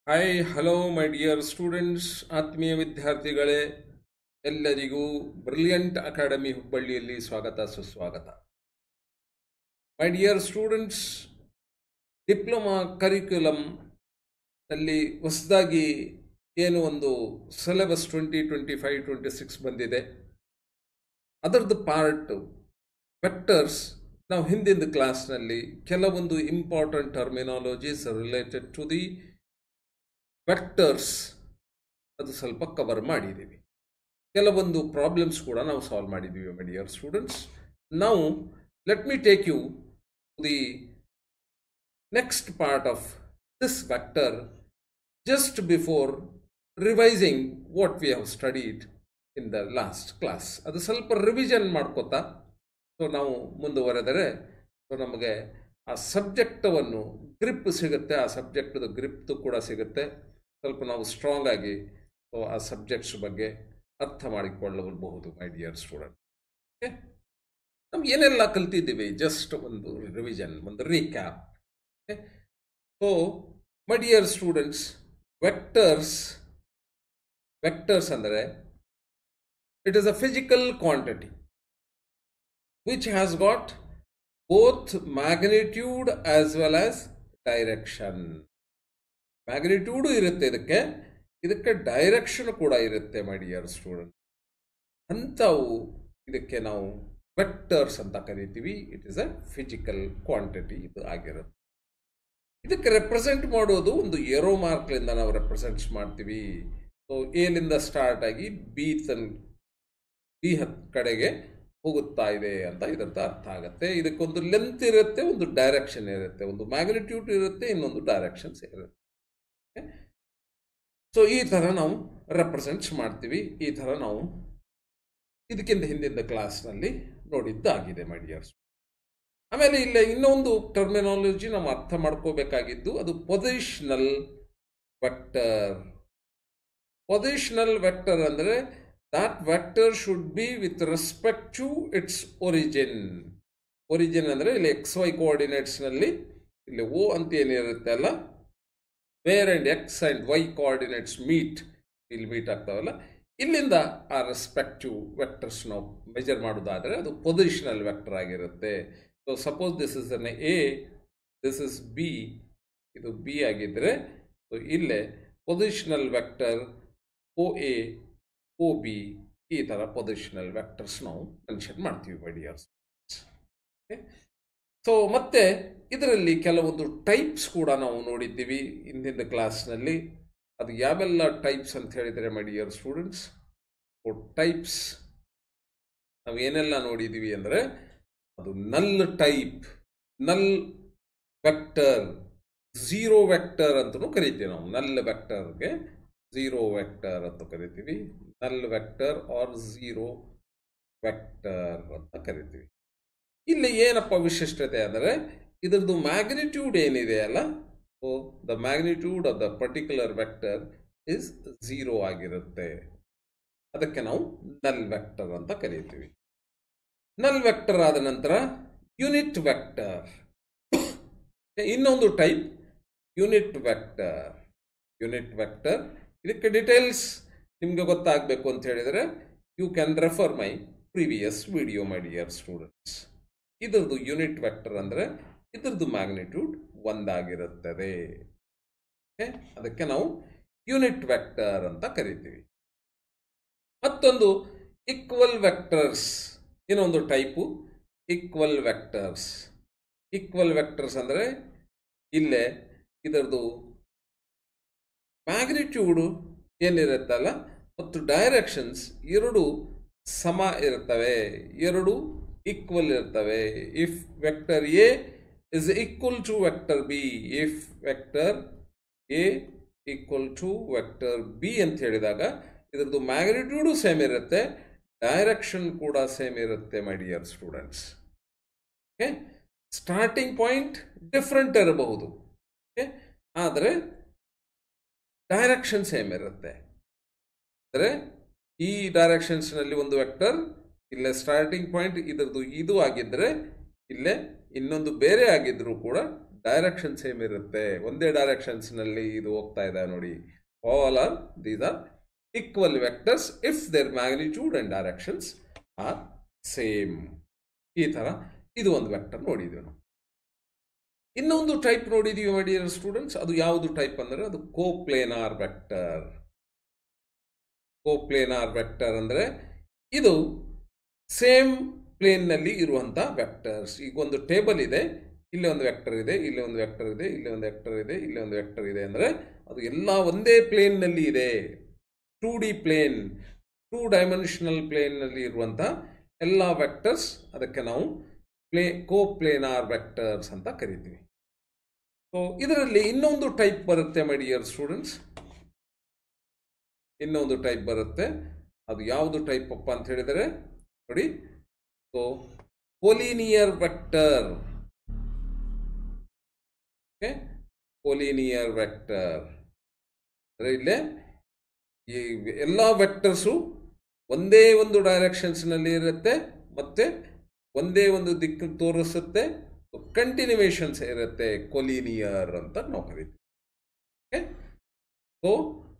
Hi hello my dear students, ಆತ್ಮೀಯ ವಿದ್ಯಾರ್ಥಿಗಳೇ, ಎಲ್ಲರಿಗೂ ಬ್ರಿಲಿಯಂಟ್ ಅಕಾಡೆಮಿ ಹುಬ್ಬಳ್ಳಿಯಲ್ಲಿ ಸ್ವಾಗತ ಸುಸ್ವಾಗತ. ಮೈ ಡಿಯರ್ ಸ್ಟೂಡೆಂಟ್ಸ್, ಡಿಪ್ಲೊಮಾ ಕರಿಕ್ಯುಲಮ್ನಲ್ಲಿ ಹೊಸದಾಗಿ ಏನು ಒಂದು ಸಿಲೆಬಸ್ 2025-26 ಬಂದಿದೆ. ಅದರದ್ದು ಪಾರ್ಟ್ ವೆಕ್ಟರ್ಸ್. ನಾವು ಹಿಂದಿನ ಕ್ಲಾಸ್ನಲ್ಲಿ ಕೆಲವೊಂದು important terminologies related to the vectors ಅದು ಸ್ವಲ್ಪ ಕವರ್ ಮಾಡಿದ್ದೀವಿ. ಕೆಲವೊಂದು ಪ್ರಾಬ್ಲಮ್ಸ್ ಕೂಡ ನಾವು ಸಾಲ್ವ್ ಮಾಡಿದ್ದೀವಿ ಮೈ ಡಿಯರ್ ಸ್ಟೂಡೆಂಟ್ಸ್. ನಾವು let me take you the next part of this vector just before revising what we have studied in the last class. ಅದು ಸ್ವಲ್ಪ ರಿವಿಷನ್ ಮಾಡ್ಕೋತಾ ಸೊ ನಾವು ಮುಂದುವರೆದರೆ ಸೊ ನಮಗೆ ಆ ಸಬ್ಜೆಕ್ಟವನ್ನು ಗ್ರಿಪ್ ಸಿಗುತ್ತೆ, ಆ ಸಬ್ಜೆಕ್ಟ್ದು ಗ್ರಿಪ್ದು ಕೂಡ ಸಿಗುತ್ತೆ. ಸ್ವಲ್ಪ ನಾವು ಸ್ಟ್ರಾಂಗ್ ಆಗಿ ಆ ಸಬ್ಜೆಕ್ಟ್ಸ್ ಬಗ್ಗೆ ಅರ್ಥ ಮಾಡಿಕೊಳ್ಳಬಹುದು ಮೈ ಡಿಯರ್ ಸ್ಟೂಡೆಂಟ್. ಓಕೆ, ನಮ್ಗೆ ಏನೆಲ್ಲ ಕಲ್ತಿದ್ದೀವಿ ಜಸ್ಟ್ ಒಂದು ರಿವಿಷನ್, ಒಂದು recap. Okay, so my dear students, vectors ಅಂದರೆ it is a physical quantity which has got both magnitude as well as direction. Magnitude ಇರುತ್ತೆ, ಇದಕ್ಕೆ ಡೈರೆಕ್ಷನ್ ಕೂಡ ಇರುತ್ತೆ ಮೈ ಡಿಯರ್ ಸ್ಟೂಡೆಂಟ್. ಅಂಥವು ಇದಕ್ಕೆ ನಾವು ವೆಕ್ಟರ್ಸ್ ಅಂತ ಕರಿತೀವಿ. It is a physical quantity ಇದು ಆಗಿರುತ್ತೆ. ಇದಕ್ಕೆ ರೆಪ್ರೆಸೆಂಟ್ ಮಾಡೋದು ಒಂದು ಏರೋ ಮಾರ್ಕ್ಲಿಂದ ನಾವು ರೆಪ್ರೆಸೆಂಟ್ಸ್ ಮಾಡ್ತೀವಿ. ಸೊ ಎಲಿಂದ ಸ್ಟಾರ್ಟ್ ಆಗಿ ಬಿ ಕಡೆಗೆ ಹೋಗುತ್ತಾ ಇದೆ ಅಂತ ಇದರ ಅರ್ಥ ಆಗುತ್ತೆ. ಇದಕ್ಕೊಂದು ಲೆಂತ್ ಇರುತ್ತೆ, ಒಂದು ಡೈರೆಕ್ಷನ್ ಇರುತ್ತೆ, ಒಂದು ಮ್ಯಾಗ್ನಿಟ್ಯೂಡ್ ಇರುತ್ತೆ, ಇನ್ನೊಂದು ಡೈರೆಕ್ಷನ್ಸ್ ಇರುತ್ತೆ. ಸೊ ಈ ಥರ ನಾವು ರೆಪ್ರೆಸೆಂಟ್ಸ್ ಮಾಡ್ತೀವಿ. ಈ ಥರ ನಾವು ಇದಕ್ಕಿಂತ ಹಿಂದಿನ ಕ್ಲಾಸ್ನಲ್ಲಿ ನೋಡಿದ್ದಾಗಿದೆ ಮೈ ಡಿಯರ್ಸ್. ಆಮೇಲೆ ಇಲ್ಲ ಇನ್ನೊಂದು ಟರ್ಮಿನಾಲಜಿ ನಾವು ಅರ್ಥ ಮಾಡ್ಕೋಬೇಕಾಗಿದ್ದು, ಅದು ಪೊಸಿಷನಲ್ ವೆಕ್ಟರ್. ಪೊಸಿಷನಲ್ ವೆಕ್ಟರ್ ಅಂದರೆ that vector should be with respect to its origin. Origin ಅಂದರೆ ಇಲ್ಲಿ XY ಕೋಆರ್ಡಿನೇಟ್ಸ್ನಲ್ಲಿ ಇಲ್ಲಿ O ಅಂತ ಏನಿರುತ್ತೆ ಅಲ್ಲ, where and X and Y coordinates ಇಲ್ಲಿ ಮೀಟ್ ಆಗ್ತಾವಲ್ಲ, ಇಲ್ಲಿಂದ ಆ ರೆಸ್ಪೆಕ್ಟಿವ್ ವೆಕ್ಟರ್ಸ್ ನಾವು ಮೆಜರ್ ಮಾಡೋದಾದರೆ ಅದು ಪೊಸಿಷನಲ್ ವೆಕ್ಟರ್ ಆಗಿರುತ್ತೆ. So suppose this is on A, this is B, ಇದು ಬಿ ಆಗಿದ್ದರೆ ಸೊ ಇಲ್ಲೇ positional vector O A O B, ಈ ಥರ ಪೊಸಿಷನಲ್ ವೆಕ್ಟರ್ಸ್ ನಾವು ಮೆನ್ಷನ್ ಮಾಡ್ತೀವಿ ಮೈ ಡಿಯರ್ಸ್. ಸೊ ಮತ್ತೆ ಇದರಲ್ಲಿ ಕೆಲವೊಂದು ಟೈಪ್ಸ್ ಕೂಡ ನಾವು ನೋಡಿದ್ದೀವಿ ಹಿಂದಿನ ಕ್ಲಾಸ್ನಲ್ಲಿ. ಅದು ಯಾವೆಲ್ಲ ಟೈಪ್ಸ್ ಅಂತ ಹೇಳಿದರೆ ಮೈ ಡಿಯರ್ ಸ್ಟೂಡೆಂಟ್ಸ್, ಟೈಪ್ಸ್ ನಾವು ಏನೆಲ್ಲ ನೋಡಿದ್ದೀವಿ ಅಂದರೆ ಅದು ನಲ್ ಟೈಪ್, ನಲ್ ವೆಕ್ಟರ್, ಝೀರೋ ವೆಕ್ಟರ್ ಅಂತಲೂ ಕರಿತೀವಿ ನಾವು. ನಲ್ ವೆಕ್ಟರ್ಗೆ ಝೀರೋ ವೆಕ್ಟರ್ ಅಂತ ಕರಿತೀವಿ, ನಲ್ ವೆಕ್ಟರ್ ಆರ್ ಝೀರೋ ವೆಕ್ಟರ್ ಅಂತ ಕರಿತೀವಿ. ಇಲ್ಲಿ ಏನಪ್ಪ ವಿಶಿಷ್ಟತೆ ಅಂದರೆ ಇದರದ್ದು ಮ್ಯಾಗ್ನಿಟ್ಯೂಡ್ ಏನಿದೆ ಅಲ್ಲ, so the magnitude of the particular vector is zero ಆಗಿರುತ್ತೆ. ಅದಕ್ಕೆ ನಾವು ನಲ್ ವೆಕ್ಟರ್ ಅಂತ ಕರಿತೀವಿ. ನಲ್ ವೆಕ್ಟರ್ ಆದ ನಂತರ ಯೂನಿಟ್ ವೆಕ್ಟರ್, ಇನ್ನೊಂದು type unit vector. Unit vector ಇದಕ್ಕೆ ಡೀಟೇಲ್ಸ್ ನಿಮಗೆ ಗೊತ್ತಾಗಬೇಕು ಅಂತ ಹೇಳಿದರೆ you can refer my previous video my dear students. ಇದರದ್ದು ಯೂನಿಟ್ ವೆಕ್ಟರ್ ಅಂದರೆ ಇದರದ್ದು ಮ್ಯಾಗ್ನಿಟ್ಯೂಡ್ ಒಂದಾಗಿರುತ್ತದೆ. ಅದಕ್ಕೆ ನಾವು ಯೂನಿಟ್ ವೆಕ್ಟರ್ ಅಂತ ಕರಿತೀವಿ. ಮತ್ತೊಂದು ಈಕ್ವಲ್ ವೆಕ್ಟರ್ಸ್, ಇನ್ನೊಂದು type equal vectors. Equal vectors ಅಂದರೆ ಇಲ್ಲೇ ಇದರದ್ದು ಮ್ಯಾಗ್ನಿಟ್ಯೂಡು ಏನಿರುತ್ತಲ್ಲ ಮತ್ತು ಡೈರೆಕ್ಷನ್ಸ್ ಎರಡು ಸಮ ಇರ್ತವೆ, ಎರಡು ಈಕ್ವಲ್ ಇರ್ತವೆ. If vector A is equal to vector B, if vector A equal to vector B ಅಂತ ಹೇಳಿದಾಗ ಇದರದ್ದು ಮ್ಯಾಗ್ನಿಟ್ಯೂಡು ಸೇಮ್ ಇರುತ್ತೆ, ಡೈರೆಕ್ಷನ್ ಕೂಡ ಸೇಮ್ ಇರುತ್ತೆ my dear students. Okay, starting point different ಇರಬಹುದು, ಓಕೆ, ಆದರೆ ಡೈರೆಕ್ಷನ್ ಸೇಮ್ ಇರುತ್ತೆ. ಅಂದರೆ ಈ ಡೈರೆಕ್ಷನ್ಸ್ನಲ್ಲಿ ಒಂದು ವೆಕ್ಟರ್, ಇಲ್ಲೇ ಸ್ಟಾರ್ಟಿಂಗ್ ಪಾಯಿಂಟ್ ಇದರದ್ದು ಇದು ಆಗಿದ್ದರೆ ಇಲ್ಲೇ ಇನ್ನೊಂದು ಬೇರೆ ಆಗಿದ್ದರೂ ಕೂಡ ಡೈರೆಕ್ಷನ್ ಸೇಮ್ ಇರುತ್ತೆ, ಒಂದೇ ಡೈರೆಕ್ಷನ್ಸ್ನಲ್ಲಿ ಇದು ಹೋಗ್ತಾ ಇದೆ ನೋಡಿ. All are these are equal vectors if their magnitude and directions are same. ಈ ಥರ ಇದು ಒಂದು ವೆಕ್ಟರ್ ನೋಡಿದ್ವಿ ನಾವು. ಇನ್ನೊಂದು ಟೈಪ್ ನೋಡಿದೀವಿ ಮೈ ಡಿಯರ್ ಸ್ಟೂಡೆಂಟ್ಸ್. ಅದು ಯಾವುದು ಟೈಪ್ ಅಂದರೆ ಅದು ಕೋಪ್ಲೇನಾರ್ ವೆಕ್ಟರ್. ಕೋಪ್ಲೇನಾರ್ ವೆಕ್ಟರ್ ಅಂದರೆ ಇದು ಸೇಮ್ ಪ್ಲೇನ್ನಲ್ಲಿ ಇರುವಂಥ ವೆಕ್ಟರ್ಸ್. ಈಗ ಒಂದು ಟೇಬಲ್ ಇದೆ, ಇಲ್ಲಿ ಒಂದು ವೆಕ್ಟರ್ ಇದೆ, ಇಲ್ಲಿ ಒಂದು ವೆಕ್ಟರ್ ಇದೆ, ಇಲ್ಲಿ ಒಂದು ವೆಕ್ಟರ್ ಇದೆ, ಇಲ್ಲಿ ಒಂದು ವೆಕ್ಟರ್ ಇದೆ ಅಂದರೆ ಅದು ಎಲ್ಲ ಒಂದೇ ಪ್ಲೇನ್ನಲ್ಲಿ ಇದೆ. 2D ಪ್ಲೇನ್, 2 ಡೈಮೆನ್ಷನಲ್ ಪ್ಲೇನ್ನಲ್ಲಿ ಇರುವಂಥ ಎಲ್ಲ ವೆಕ್ಟರ್ಸ್, ಅದಕ್ಕೆ ನಾವು ಕೋಪ್ಲೇನಾರ್ ವೆಕ್ಟರ್ಸ್ ಅಂತ ಕರಿತೀವಿ. ಸೊ ಇದರಲ್ಲಿ ಇನ್ನೊಂದು ಟೈಪ್ ಬರುತ್ತೆ ಮೈ ಡಿಯರ್ ಸ್ಟೂಡೆಂಟ್ಸ್, ಇನ್ನೊಂದು ಟೈಪ್ ಬರುತ್ತೆ. ಅದು ಯಾವುದು ಟೈಪ್ ಅಪ್ಪ ಅಂತ ಹೇಳಿದರೆ ನೋಡಿ, so collinear vector. Okay, collinear vector ಅಂದರೆ ಇಲ್ಲೇ ಈ ಎಲ್ಲ ವೆಕ್ಟರ್ಸು ಒಂದೇ ಒಂದು ಡೈರೆಕ್ಷನ್ಸ್ನಲ್ಲಿ ಇರುತ್ತೆ, ಮತ್ತೆ ಒಂದೇ ಒಂದು ದಿಕ್ಕು ತೋರಿಸುತ್ತೆ, ಕಂಟಿನ್ಯೂವೇಷನ್ಸ್ ಇರುತ್ತೆ. ಕೊಲಿನಿಯರ್ ಅಂತ ನಾವು ಕರಿತೀವಿ. Okay, so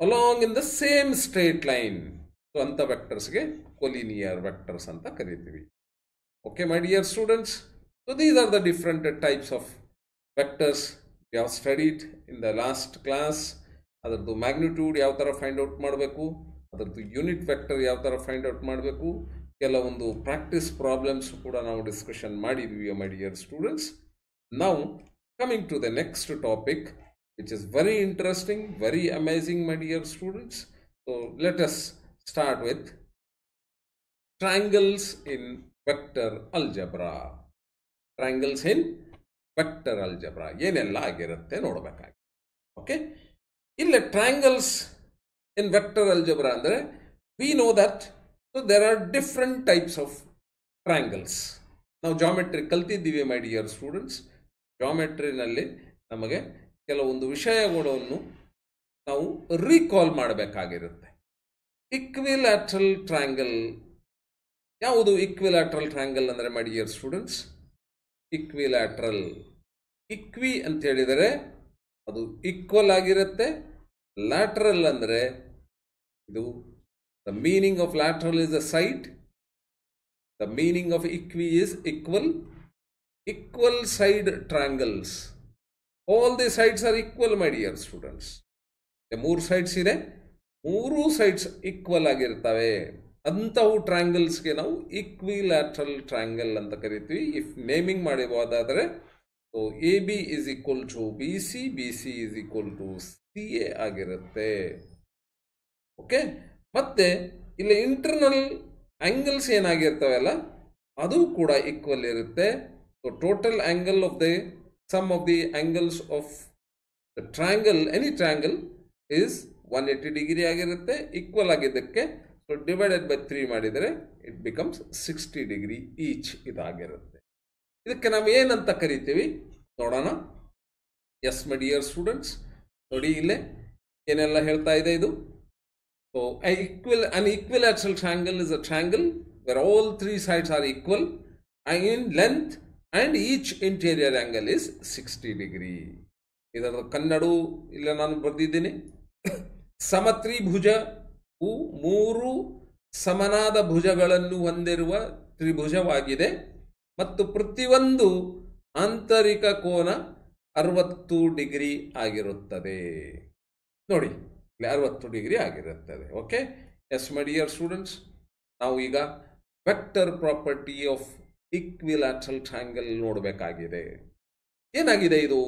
along in the same straight line, so ಅಂಥ ವೆಕ್ಟರ್ಸ್ಗೆ ಕೊಲಿನಿಯರ್ ವೆಕ್ಟರ್ಸ್ ಅಂತ ಕರಿತೀವಿ. Okay my dear students, so these are the different types of vectors we have studied in the last class. ಅದರದ್ದು magnitude ಯಾವ ಥರ find out ಮಾಡಬೇಕು, ಅದರದ್ದು unit vector ಯಾವ ಥರ ಫೈಂಡ್ ಔಟ್ ಮಾಡಬೇಕು, ಕೆಲವೊಂದು ಪ್ರಾಕ್ಟೀಸ್ ಪ್ರಾಬ್ಲಮ್ಸ್ ಕೂಡ ನಾವು ಡಿಸ್ಕಷನ್ ಮಾಡಿದ್ವಿ ಮೈ ಡಿಯರ್ ಸ್ಟೂಡೆಂಟ್ಸ್. ನಾವು coming to the next topic which is very interesting, very amazing my dear students. So let us start with triangles in vector algebra. Triangles in vector algebra ಏನೆಲ್ಲ ಆಗಿರುತ್ತೆ ನೋಡಬೇಕಾಗಿ. Okay, ಇಲ್ಲಿ triangles in vector algebra ಅಂದರೆ we know that so there are different types of triangles. ನಾವು geometry ಕಲ್ತಿದ್ದೀವಿ my dear students. ಜಾಮೆಟ್ರಿನಲ್ಲಿ ನಮಗೆ ಕೆಲವೊಂದು ವಿಷಯಗಳನ್ನು ನಾವು ರೀಕಾಲ್ ಮಾಡಬೇಕಾಗಿರುತ್ತೆ. ಇಕ್ವಿಲ್ಯಾಟ್ರಲ್ ಟ್ರಯಾಂಗಲ್ ಯಾವುದು? ಇಕ್ವಿಲ್ಯಾಟ್ರಲ್ ಟ್ರಯಾಂಗಲ್ ಅಂದರೆ my dear students, equilateral, equi ಅಂತ ಹೇಳಿದರೆ ಅದು ಈಕ್ವಲ್ ಆಗಿರುತ್ತೆ. ಲ್ಯಾಟ್ರಲ್ ಅಂದರೆ ಇದು the meaning of lateral is a side, the meaning of equi is equal. Equal side triangles, all the sides are equal my dear students. ಮೂರು sides ಇದೆ, ಮೂರು sides equal ಆಗಿರ್ತವೆ. ಅಂಥವು ಟ್ರಯಾಂಗಲ್ಸ್ಗೆ ನಾವು ಈಕ್ವಿಲ್ಯಾಟ್ರಲ್ ಟ್ರಯಾಂಗಲ್ ಅಂತ ಕರಿತೀವಿ. ಇಫ್ ನೇಮಿಂಗ್ ಮಾಡಿಬೋದಾದರೆ so A B is equal to B C, B C is equal to C A ಆಗಿರುತ್ತೆ. ಓಕೆ, ಮತ್ತೆ ಇಲ್ಲಿ ಇಂಟರ್ನಲ್ ಆಂಗಲ್ಸ್ ಏನಾಗಿರ್ತವೆಲ್ಲ ಅದು ಕೂಡ ಈಕ್ವಲ್ ಇರುತ್ತೆ. So total angle of the sum of the angles of the triangle, any triangle is 180 degree ಆಗಿರುತ್ತೆ. Equal ಆಗಿದ್ದಕ್ಕೆ so divided by 3 ಮಾಡಿದರೆ ಇಟ್ ಬಿಕಮ್ಸ್ 60 ಡಿಗ್ರಿ ಈಚ್ ಇದಾಗಿರುತ್ತೆ. ಇದಕ್ಕೆ ನಾವು ಏನಂತ ಕರಿತೀವಿ ನೋಡೋಣ. ಎಸ್ ಮೈ ಡಿಯರ್ ಸ್ಟೂಡೆಂಟ್ಸ್, ನೋಡಿ ಇಲ್ಲೇ ಏನೆಲ್ಲ ಹೇಳ್ತಾ ಇದೆ ಇದು. So an equilateral triangle is a triangle where all 3 sides are equal in length and each interior angle is 60 degree. ಇದರ ಕನ್ನಡ ಇಲ್ಲ ನಾನು ಬರೆದಿದ್ದೀನಿ. ಸಮತ್ರಿಭುಜವು 3 ಸಮನಾದ ಭುಜಗಳನ್ನು ಹೊಂದಿರುವ ತ್ರಿಭುಜವಾಗಿದೆ ಮತ್ತು ಪ್ರತಿಯೊಂದು ಆಂತರಿಕ ಕೋನ 60 ಡಿಗ್ರಿ ಆಗಿರುತ್ತದೆ. ನೋಡಿ ಇಲ್ಲಿ 60 ಡಿಗ್ರಿ ಆಗಿರುತ್ತದೆ. Okay, yes my dear students, ನಾವು ಈಗ vector property of equilateral triangle ನೋಡಬೇಕಾಗಿದೆ. ಏನಾಗಿದೆ ಇದು?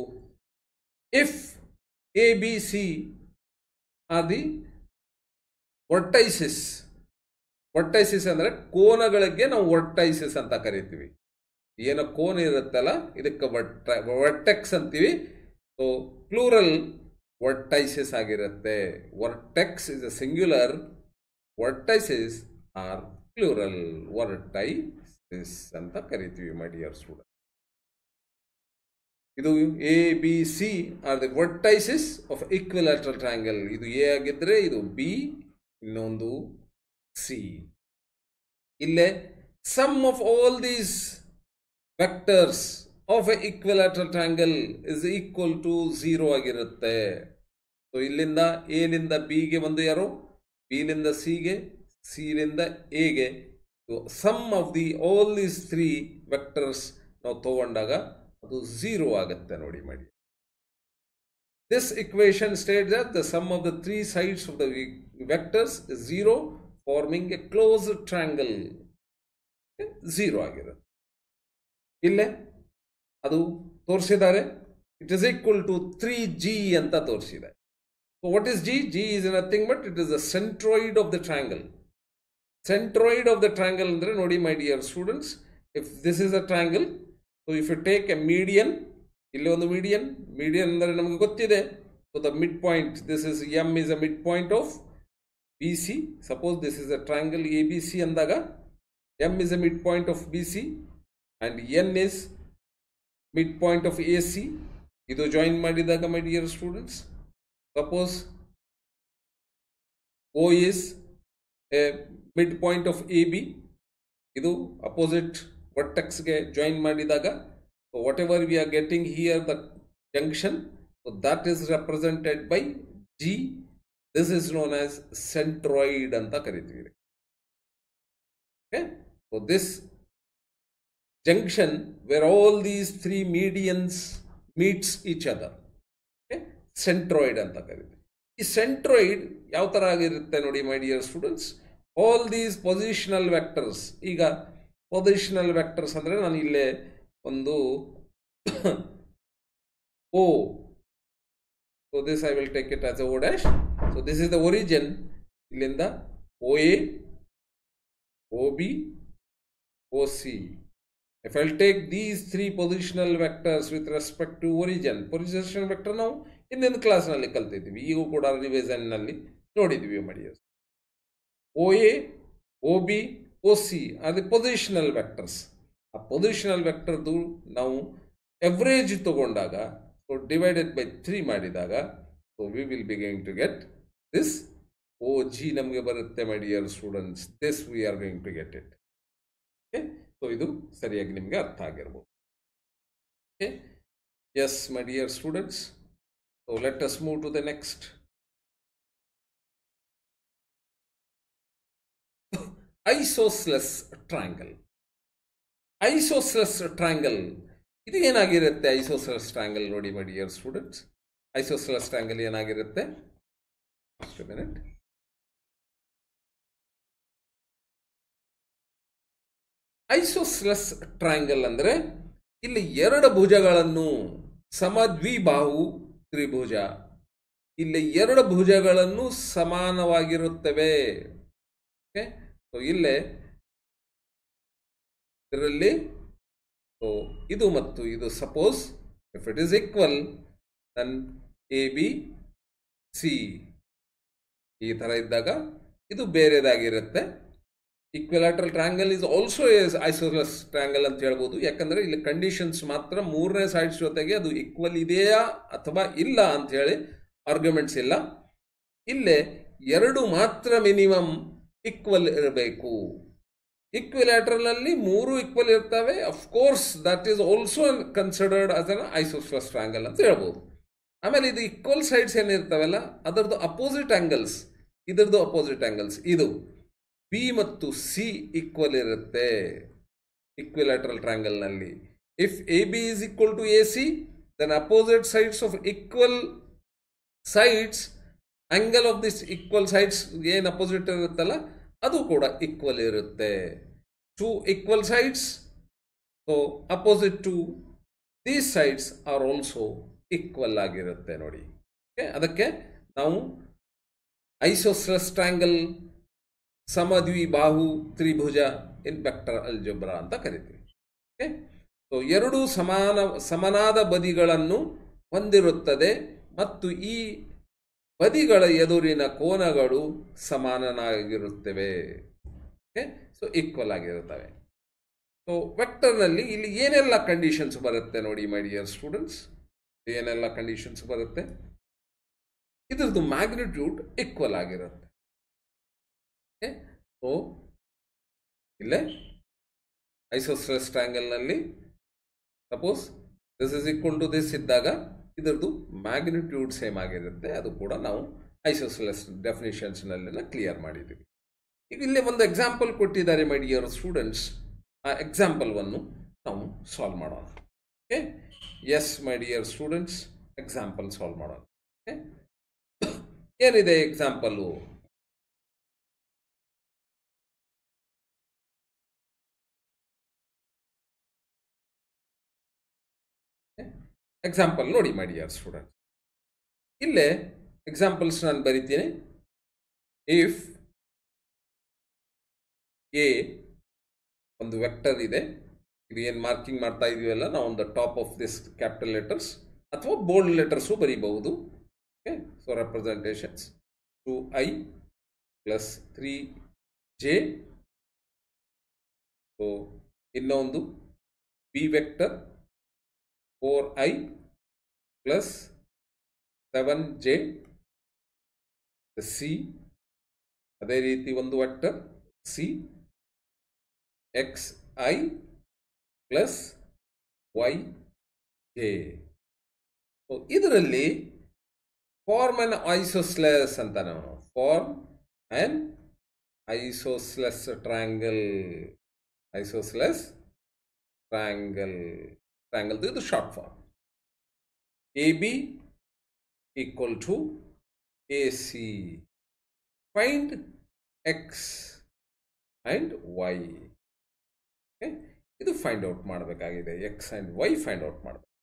If A B C are the vertices, vertices ಅಂದರೆ ಕೋನಗಳಿಗೆ ನಾವು ವರ್ಟೈಸಿಸ್ ಅಂತ ಕರಿತೀವಿ. ಏನೋ ಕೋನ ಇರುತ್ತಲ್ಲ ಇದಕ್ಕೆ ವರ್ಟೆಕ್ಸ್ ಅಂತೀವಿ. ಸೊ ಪ್ಲೂರಲ್ ವರ್ಟೈಸಿಸ್ ಆಗಿರುತ್ತೆ. Vertex is a singular, vertices are plural, vertices ಅಂತ ಕರಿತೀವಿ ಮೈ ಡಿಯರ್ ಸ್ಟೂಡೆಂಟ್. ಇದು A B C are the vertices of equilateral triangle. ಇದು ಎ ಆಗಿದ್ರೆ ಇದು ಬಿ, ಇನ್ನೊಂದು ಸಿ. ಇಲ್ಲೇ sum of all these vectors of a equilateral triangle is equal to 0 ಆಗಿರುತ್ತೆ. So ಇಲ್ಲಿಂದ ಎಲಿಂದ ಬಿಗೆ ಒಂದು ಯಾರೋ, ಬಿಲಿಂದ ಸಿಗೆ, ಸಿಲಿಂದ ಎಗೆ, sum of the all these 3 vectors ನಾವು ತಗೊಂಡಾಗ ಅದು 0 ಆಗುತ್ತೆ ನೋಡಿ ಮಾಡಿ. This equation states that the sum of the 3 sides of the vectors is 0, forming a closed triangle. 0 ಆಗಿರುತ್ತೆ. ಇಲ್ಲೇ ಅದು ತೋರಿಸಿದ್ದಾರೆ, it is equal to 3g ಅಂತ ತೋರಿಸಿದೆ. So what is g? G is nothing but it is the centroid of the triangle. Centroid of the triangle ಅಂದ್ರೆ ನೋಡಿ my dear students, if this is a triangle, so if you take a median, ಇಲ್ಲಿ ಒಂದು median ಅಂದರೆ ನಮಗೆ ಗೊತ್ತಿದೆ. So the mid point, this is M is a mid point of B C. Suppose this is a triangle A B C ಅಂದಾಗ M is a mid point of B C and N is mid point of A C. ಇದು join ಮಾಡಿದಾಗ my dear students, suppose O is a mid point of A B, ಇದು opposite ವರ್ಟೆಕ್ಸ್ಗೆ join ಮಾಡಿದಾಗ, so whatever we are getting here, the junction, so that is represented by G. This is known as centroid anta kariತೀವಿ. Okay, so this junction where all these 3 medians meets each other, okay, centroid anta kariತೀವಿ. ಈ centroid ಯಾವ ತರ ಆಗಿರುತ್ತೆ ನೋಡಿ my dear students, all these positional vectors. ಈಗ positional vectors ಅಂದ್ರೆ ನಾನು ಇಲ್ಲೇ ಒಂದು O, so this I will take it as a O dash. So this is the origin. ಇಲ್ಲಿಂದ OA, OB, OC. If I'll take these 3 positional vectors with respect to origin, positional vector ನಾವು ಹಿಂದಿನ ಕ್ಲಾಸ್ನಲ್ಲಿ ಕಲ್ತಿದ್ದೀವಿ, ಈಗೂ ಕೂಡ ರಿವಿಷನ್ನಲ್ಲಿ ನೋಡಿದ್ದೀವಿ my dears. OA, OB, OC are the positional vectors. ಆ ಪೊಸಿಷನಲ್ ವೆಕ್ಟರ್ದು ನಾವು ಎವರೇಜ್ ತಗೊಂಡಾಗ, ಸೊ ಡಿವೈಡೆಡ್ ಬೈ 3 ಮಾಡಿದಾಗ, so we will be going to get this O G ನಮಗೆ ಬರುತ್ತೆ my dear students. This we are going to get it. Okay, so ಇದು ಸರಿಯಾಗಿ ನಿಮಗೆ ಅರ್ಥ ಆಗಿರ್ಬೋದು. Okay, yes my dear students, so let us move to the next. Isosceles triangle. Isosceles triangle ಇದು ಏನಾಗಿರುತ್ತೆ? ಐಸೋಸ್ಲೆಸ್ triangle ನೋಡಿ my dear students, isosceles triangle ಏನಾಗಿರುತ್ತೆ? Just a minute. Isosceles triangle ಅಂದ್ರೆ ಇಲ್ಲಿ 2 ಭುಜಗಳನ್ನು, ಸಮದ್ವಿಬಾಹು ತ್ರಿಭುಜ, ಇಲ್ಲಿ 2 ಭುಜಗಳನ್ನು ಸಮಾನವಾಗಿರುತ್ತವೆ. ಓಕೆ, ಸೊ ಇಲ್ಲೇ ಇದರಲ್ಲಿ ಇದು ಮತ್ತು ಇದು suppose if it is equal then A B C ಈ ಥರ ಇದ್ದಾಗ ಇದು ಬೇರೆದಾಗಿರುತ್ತೆ. Equilateral triangle is also isosceles triangle ಅಂತ ಹೇಳ್ಬೋದು. ಯಾಕಂದರೆ ಇಲ್ಲಿ ಕಂಡೀಷನ್ಸ್ ಮಾತ್ರ 3ನೇ ಸೈಡ್ಸ್ ಜೊತೆಗೆ ಅದು ಈಕ್ವಲ್ ಇದೆಯಾ ಅಥವಾ ಇಲ್ಲ ಅಂತ ಹೇಳಿ ಆರ್ಗ್ಯುಮೆಂಟ್ಸ್ ಇಲ್ಲ. ಇಲ್ಲೇ 2 ಮಾತ್ರ ಮಿನಿಮಮ್ ಈಕ್ವಲ್ ಇರಬೇಕು. ಈಕ್ವಿಲ್ಯಾಟರಲ್ ಅಲ್ಲಿ 3 ಈಕ್ವಲ್ ಇರ್ತವೆ. Of course that is also considered as an isosceles triangle ಅಂತ ಹೇಳ್ಬೋದು. ಆಮೇಲೆ ಇದು ಈಕ್ವಲ್ ಸೈಡ್ಸ್ ಏನಿರ್ತಾವಲ್ಲ ಅದರದ್ದು ಅಪೋಸಿಟ್ ಆ್ಯಂಗಲ್ಸ್, ಇದರದ್ದು ಅಪೋಸಿಟ್ ಆ್ಯಂಗಲ್ಸ್, ಇದು ಬಿ ಮತ್ತು ಸಿ ಈಕ್ವಲ್ ಇರುತ್ತೆ ಈಕ್ವಿಲ್ಯಾಟರಲ್ ಟ್ರಯಾಂಗಲ್ನಲ್ಲಿ. If A B is equal to A C then opposite sides of equal sides, angle of this equal sides ಏನು ಅಪೋಸಿಟ್ ಇರುತ್ತಲ್ಲ ಅದು ಕೂಡ ಈಕ್ವಲ್ ಇರುತ್ತೆ. 2 equal sides, so opposite to these sides are also equal ಆಗಿರುತ್ತೆ ನೋಡಿ. Okay, ಅದಕ್ಕೆ ನಾವು ಐಸೋಸ್ಲೆಸ್ triangle, ಸಮದ್ವಿಬಾಹು Tribhuja in vector ಅಲ್ಜಬ್ರಾ ಅಂತ ಕರಿತೀವಿ. ಓಕೆ, ಸೊ 2 ಸಮನಾದ ಬದಿಗಳನ್ನು ಹೊಂದಿರುತ್ತದೆ ಮತ್ತು ಈ ಬದಿಗಳ ಎದುರಿನ ಕೋನಗಳು ಸಮಾನವಾಗಿರುತ್ತವೆ. ಓಕೆ, ಸೊ ಈಕ್ವಲ್ ಆಗಿರುತ್ತವೆ. ಸೊ ವೆಕ್ಟರ್ನಲ್ಲಿ ಇಲ್ಲಿ ಏನೆಲ್ಲ ಕಂಡೀಷನ್ಸ್ ಬರುತ್ತೆ ನೋಡಿ ಮೈ ಡಿಯರ್ ಸ್ಟೂಡೆಂಟ್ಸ್, ಏನೆಲ್ಲ ಕಂಡೀಷನ್ಸ್ ಬರುತ್ತೆ? ಇದ್ರದ್ದು ಮ್ಯಾಗ್ನಿಟ್ಯೂಡ್ ಈಕ್ವಲ್ ಆಗಿರುತ್ತೆ. ಓಕೆ, ಸೊ ಇಲ್ಲೇ ಐಸೋಸ್ಲೆಸ್ ಟ್ರಯಾಂಗಲ್ನಲ್ಲಿ suppose this is equal to this ಇದ್ದಾಗ ಇದರದ್ದು ಮ್ಯಾಗ್ನಿಟ್ಯೂಡ್ ಸೇಮ್ ಆಗಿರುತ್ತೆ. ಅದು ಕೂಡ ನಾವು ಐಸೋಸೆಲೆಸ್ ಡೆಫಿನಿಷನ್ಸ್ನಲ್ಲೆಲ್ಲ ಕ್ಲಿಯರ್ ಮಾಡಿದ್ದೀವಿ. ಈಗ ಇಲ್ಲಿ ಒಂದು ಎಕ್ಸಾಂಪಲ್ ಕೊಟ್ಟಿದ್ದಾರೆ ಮೈ ಡಿಯರ್ ಸ್ಟೂಡೆಂಟ್ಸ್. ಆ ಎಕ್ಸಾಂಪಲ್ವನ್ನು ನಾವು ಸಾಲ್ವ್ ಮಾಡೋಣ. Okay, yes my dear students, example solve ಮಾಡೋಣ. ಓಕೆ, ಏನಿದೆ ಎಕ್ಸಾಂಪಲ್ಲು? ಎಕ್ಸಾಂಪಲ್ ನೋಡಿ ಮೈ ಡಿಯರ್ ಸ್ಟೂಡೆಂಟ್. ಇಲ್ಲೇ ಎಕ್ಸಾಂಪಲ್ಸ್ ನಾನು ಬರಿತೀನಿ. ಇಫ್ ಎ ಒಂದು ವೆಕ್ಟರ್ ಇದೆ, ಇದು ಏನು ಮಾರ್ಕಿಂಗ್ ಮಾಡ್ತಾ ಇದೀವಲ್ಲ ನಾವು, on the top of this capital letters ಅಥವಾ ಬೋಲ್ಡ್ ಲೆಟರ್ಸು ಬರೀಬಹುದು. Okay, so representations 2i plus 3j. So ಇನ್ನೊಂದು B vector 4i plus 7j. C ಅದೇ ರೀತಿ ಒಂದು vector C xi plus yj. So ಇದರಲ್ಲಿ ಫಾರ್ಮ್ ಆನ್ ಐಸೋಸ್ಲೆಸ್ ಅಂತ ನಾವು, form an isosceles triangle, isosceles triangle, triangle ಇದು short form. AB equal to AC. Find x and y. Okay, ಇದು find out ಮಾಡಬೇಕಾಗಿದೆ. X and Y find out ಮಾಡಬೇಕು.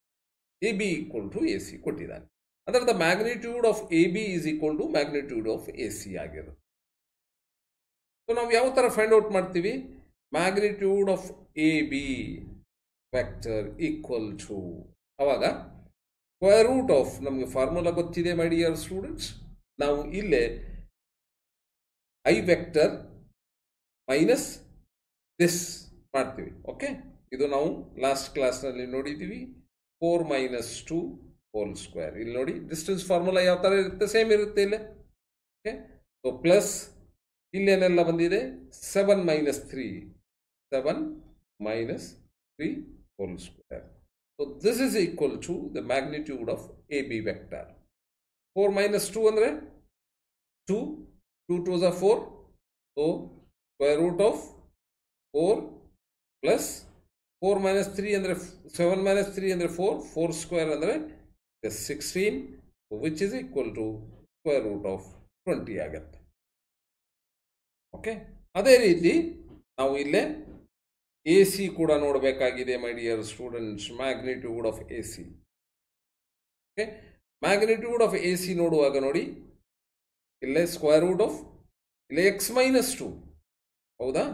A B equal to A C ಕೊಟ್ಟಿದ್ದಾನೆ. ಅದರ magnitude of A B is equal to magnitude of A C ಆಗಿರುತ್ತೆ. So ನಾವು ಯಾವ ಥರ find out ಮಾಡ್ತೀವಿ? Magnitude of A B vector equal to, ಅವಾಗ square root of, ನಮಗೆ ಫಾರ್ಮುಲಾ ಗೊತ್ತಿದೆ ಮೈ ಡಿಯರ್ ಸ್ಟೂಡೆಂಟ್ಸ್. ನಾವು ಇಲ್ಲೇ ಐ ವೆಕ್ಟರ್ ಮೈನಸ್ ದಿಸ್ ಮಾಡ್ತೀವಿ. ಓಕೆ, ಇದು ನಾವು ಲಾಸ್ಟ್ ಕ್ಲಾಸ್ನಲ್ಲಿ ನೋಡಿದ್ದೀವಿ. 4 ಮೈನಸ್ 2 ಹೋಲ್ ಸ್ಕ್ವೇರ್. ಇಲ್ಲಿ ನೋಡಿ ಡಿಸ್ಟೆನ್ಸ್ ಫಾರ್ಮುಲಾ ಯಾವ ಥರ ಇರುತ್ತೆ, ಸೇಮ್ ಇರುತ್ತೆ ಇಲ್ಲೇ. ಓಕೆ, ಸೊ ಪ್ಲಸ್ ಇಲ್ಲೇನೆಲ್ಲ ಬಂದಿದೆ 7 minus 3, 7 minus 3 whole square. So this is equal to the magnitude of AB vector. 4 minus 2 ಅಂದರೆ 2, 2 2s are 4. So square root of 4 plus 4 minus 3 ಅಂದರೆ 7 minus 3 ಅಂದರೆ 4, 4 square ಅಂದರೆ 16, which is equal to square root of 20 ಆಗುತ್ತೆ. Okay, ಅದೇ ರೀತಿ ನಾವು ಇಲ್ಲೇ A C ಕೂಡ ನೋಡಬೇಕಾಗಿದೆ my dear students. Magnitude of A C. Okay, magnitude of A C ನೋಡುವಾಗ ನೋಡಿ ಇಲ್ಲೇ ಸ್ಕ್ವೇರ್ ರೂಟ್ ಆಫ್, ಇಲ್ಲೇ ಎಕ್ಸ್ ಮೈನಸ್ 2, ಹೌದಾ?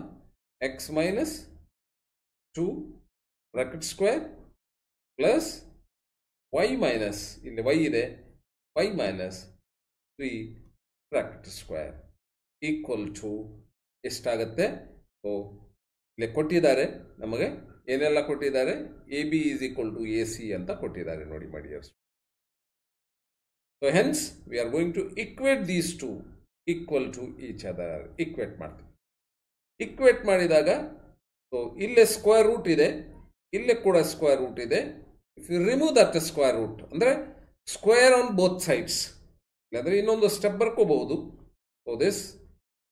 X minus 2 bracket square plus Y minus, ಇಲ್ಲಿ ವೈ ಇದೆ, Y minus 3 bracket square equal to ಎಷ್ಟಾಗುತ್ತೆ? So ಇಲ್ಲಿ ಕೊಟ್ಟಿದ್ದಾರೆ ನಮಗೆ ಏನೆಲ್ಲ ಕೊಟ್ಟಿದ್ದಾರೆ. A B is equal to A C ಅಂತ ಕೊಟ್ಟಿದ್ದಾರೆ ನೋಡಿ my dears. So hence we are going to equate these to equal to each other. Equate ಮಾಡ್ತೀವಿ. ಇಕ್ವೇಟ್ ಮಾಡಿದಾಗ ಸೊ ಇಲ್ಲೇ ಸ್ಕ್ವೇರ್ ರೂಟ್ ಇದೆ, ಇಲ್ಲೇ ಕೂಡ ಸ್ಕ್ವೇರ್ ರೂಟ್ ಇದೆ. If you remove that square root ಅಂದರೆ ಸ್ಕ್ವೇರ್ ಆನ್ ಬೋತ್ ಸೈಡ್ಸ್, ಇಲ್ಲಾಂದರೆ ಇನ್ನೊಂದು ಸ್ಟೆಪ್ ಬರ್ಕೋಬಹುದು. So this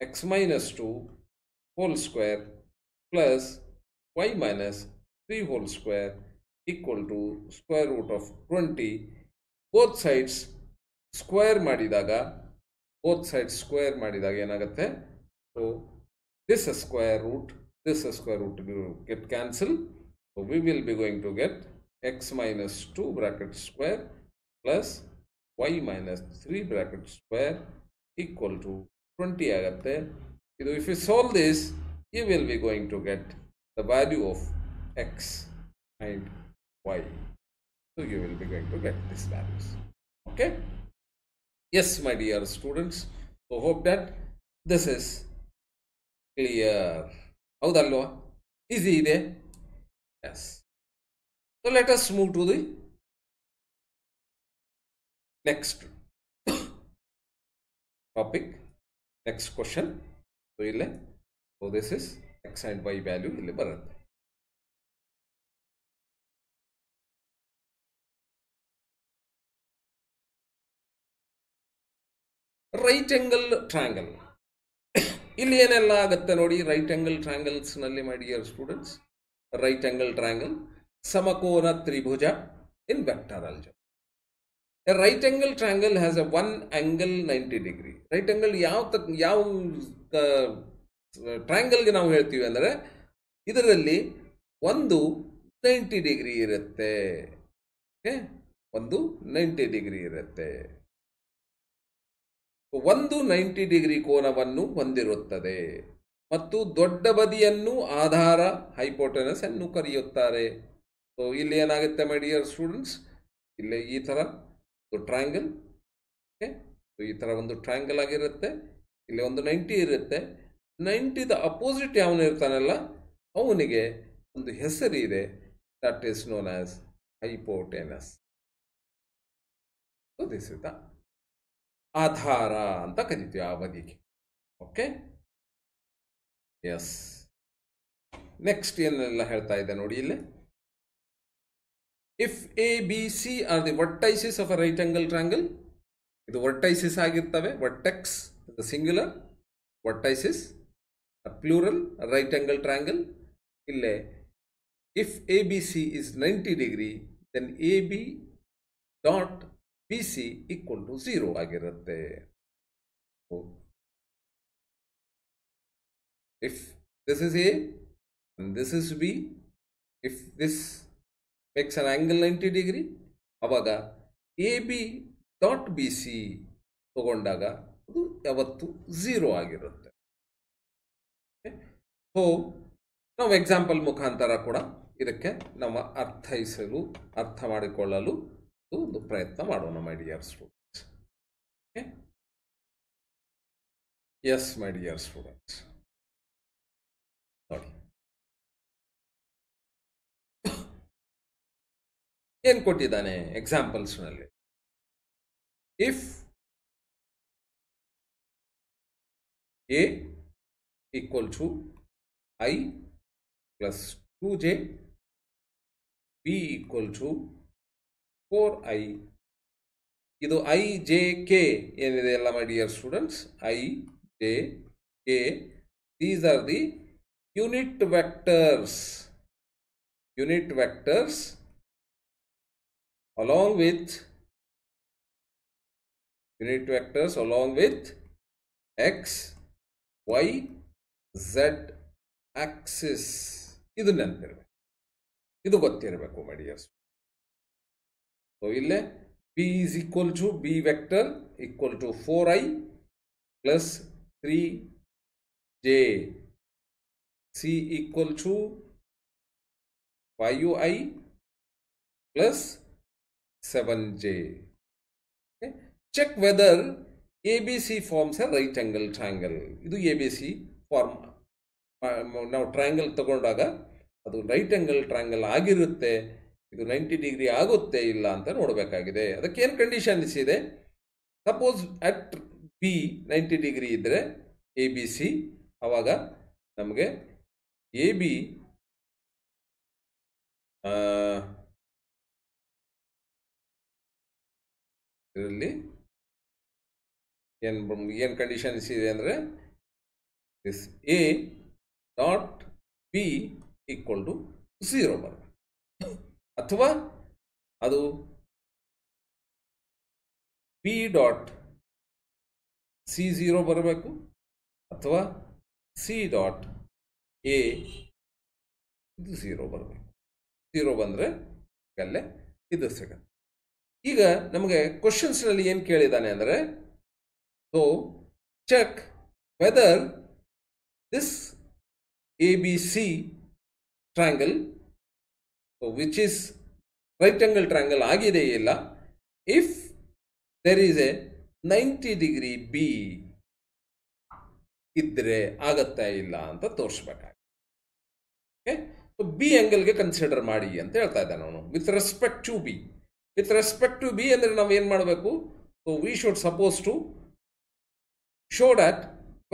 X minus 2 whole square plus y minus 3 whole square equal to square root of 20. both sides square ಮಾಡಿದಾಗ, both sides square ಮಾಡಿದಾಗ ಏನಾಗುತ್ತೆ? so this square root will get cancelled. so we will be going to get x minus 2 bracket square plus y minus 3 bracket square equal to 20 ಆಗುತ್ತೆ. ಇದು if you solve this, you will be going to get the value of x and y. So you will be going to get these values. Okay? Yes, my dear students. So hope that this is clear. Houdalva? Easy ide? Yes. So let us move to the next topic, next question. So this is x and y value ಇಲ್ಲಿ ಬರುತ್ತೆ. Right angle triangle. ಇಲ್ಲಿ ಏನೆಲ್ಲ ಆಗುತ್ತೆ ನೋಡಿ right angle ಟ್ರಯಾಂಗಲ್ಸ್ನಲ್ಲಿ my dear students. Right angle triangle, ಸಮಕೋನ ತ್ರಿಭುಜ in vector algebra. A right angle triangle has a one angle 90 degree. Right angle ಯಾವ ಟ್ರಯಾಂಗಲ್ಗೆ ನಾವು ಹೇಳ್ತೀವಿ ಅಂದರೆ ಇದರಲ್ಲಿ ಒಂದು 90 ಡಿಗ್ರಿ ಇರುತ್ತೆ. ಒಂದು 90 ಡಿಗ್ರಿ ಇರುತ್ತೆ. ಒಂದು 90 ಡಿಗ್ರಿ ಕೋನವನ್ನು ಹೊಂದಿರುತ್ತದೆ ಮತ್ತು ದೊಡ್ಡ ಬದಿಯನ್ನು ಆಧಾರ ಹೈಪೋಟೆನಸ್ ಅನ್ನು ಕರೆಯುತ್ತಾರೆ. ಸೊ ಇಲ್ಲಿ ಏನಾಗುತ್ತೆ ಮೈ ಡಿಯರ್ ಸ್ಟೂಡೆಂಟ್ಸ್, ಇಲ್ಲಿ ಈ ಥರ ಟ್ರಯಾಂಗಲ್, ಈ ಥರ ಒಂದು ಟ್ರಯಾಂಗಲ್ ಆಗಿರುತ್ತೆ. ಇಲ್ಲಿ ಒಂದು 90 ಇರುತ್ತೆ. 90ದ ಅಪೋಸಿಟ್ ಯಾವನು ಇರ್ತಾನಲ್ಲ ಅವನಿಗೆ ಒಂದು ಹೆಸರಿದೆ, that is known as hypotenuse. So this is the ಆಧಾರ ಅಂತ ಕರಿತೀವಿ ಆ ಬದಿಗೆ. Okay, S. ನೆಕ್ಸ್ಟ್ ಏನೆಲ್ಲ ಹೇಳ್ತಾ ಇದೆ ನೋಡಿ ಇಲ್ಲಿ. If A, B, C are the vertices of a right angle triangle, ಇದು vertices ಆಗಿರ್ತವೆ. Vertex the singular, vertices a plural, right angle triangle. ಇಲ್ಲೇ if ABC is 90 degree, then AB dot BC equal to 0 ಆಗಿರುತ್ತೆ. If this is A and this is B, if this makes an angle 90 degree, ಅವಾಗ A B dot B C ತಗೊಂಡಾಗ ಅದು ಯಾವತ್ತು 0 ಆಗಿರುತ್ತೆ. So ನಾವು example ಮುಖಾಂತರ ಕೂಡ ಇದಕ್ಕೆ ನಮ್ಮ ಅರ್ಥ ಮಾಡಿಕೊಳ್ಳಲು ಒಂದು ಪ್ರಯತ್ನ ಮಾಡೋಣ my dear students. Yes my dear students, ನೋಡಿ ಏನು ಕೊಟ್ಟಿದ್ದಾನೆ ಎಕ್ಸಾಂಪಲ್ಸ್ನಲ್ಲಿ. If A equal to I plus 2j, B equal to 4i, ಇದು ಐ ಜೆ ಕೆ ಏನಿದೆ ಎಲ್ಲ my dear students, I J K, these are the unit vectors. Unit vectors along with x, y, z axis. ಇದು ನೆನಪಿರಬೇಕು, ಇದು ಗೊತ್ತಿರಬೇಕು ಮೈ dears. So ಇಲ್ಲೇ b is equal to b vector equal to 4i plus 3j, c equal to 5i plus 7j. Okay. Check whether ABC forms a right angle triangle. ಇದು ABC form. ನಾವು triangle ತಗೊಂಡಾಗ ಅದು right angle triangle ಆಗಿರುತ್ತೆ, ಇದು 90 degree ಆಗುತ್ತೆ ಇಲ್ಲ ಅಂತ ನೋಡಬೇಕಾಗಿದೆ. ಅದಕ್ಕೇನು ಕಂಡೀಷನ್ಸ್ ಇದೆ? ಸಪೋಸ್ ಅಟ್ ಬಿ 90 ಡಿಗ್ರಿ ಇದ್ದರೆ ಎ ಬಿ ಸಿ, ಆವಾಗ ನಮಗೆ ಎ ಬಿ ಇದರಲ್ಲಿ ಏನು ಕಂಡೀಷನ್ಸ್ ಇದೆ ಅಂದರೆ this A dot B equal to 0 ಬರಬೇಕು, ಅಥವಾ ಅದು ಬಿ ಡಾಟ್ ಸಿ 0 ಬರಬೇಕು, ಅಥವಾ ಸಿ ಡಾಟ್ ಎ ಇದು 0 ಬರಬೇಕು. 0 ಬಂದರೆ ಅಲ್ಲೇ ಇದು ಸಿಗುತ್ತೆ. ಈಗ ನಮಗೆ ಕ್ವಶನ್ಸ್ನಲ್ಲಿ ಏನು ಕೇಳಿದ್ದಾನೆ ಅಂದರೆ, so check whether this A B C triangle which is right angle triangle ಆಗಿದೆ ಇಲ್ಲ, if there is a 90 degree B ಇದ್ದರೆ ಆಗತ್ತಾ ಇಲ್ಲ ಅಂತ ತೋರಿಸ್ಬೇಕಾಗುತ್ತೆ. ಬಿ ಆಂಗಲ್ಗೆ ಕನ್ಸಿಡರ್ ಮಾಡಿ ಅಂತ ಹೇಳ್ತಾ ಇದ್ದಾನೆ ಅವನು. With respect to B, with respect to B ಅಂದರೆ ನಾವು ಏನು ಮಾಡಬೇಕು? So we should suppose to show that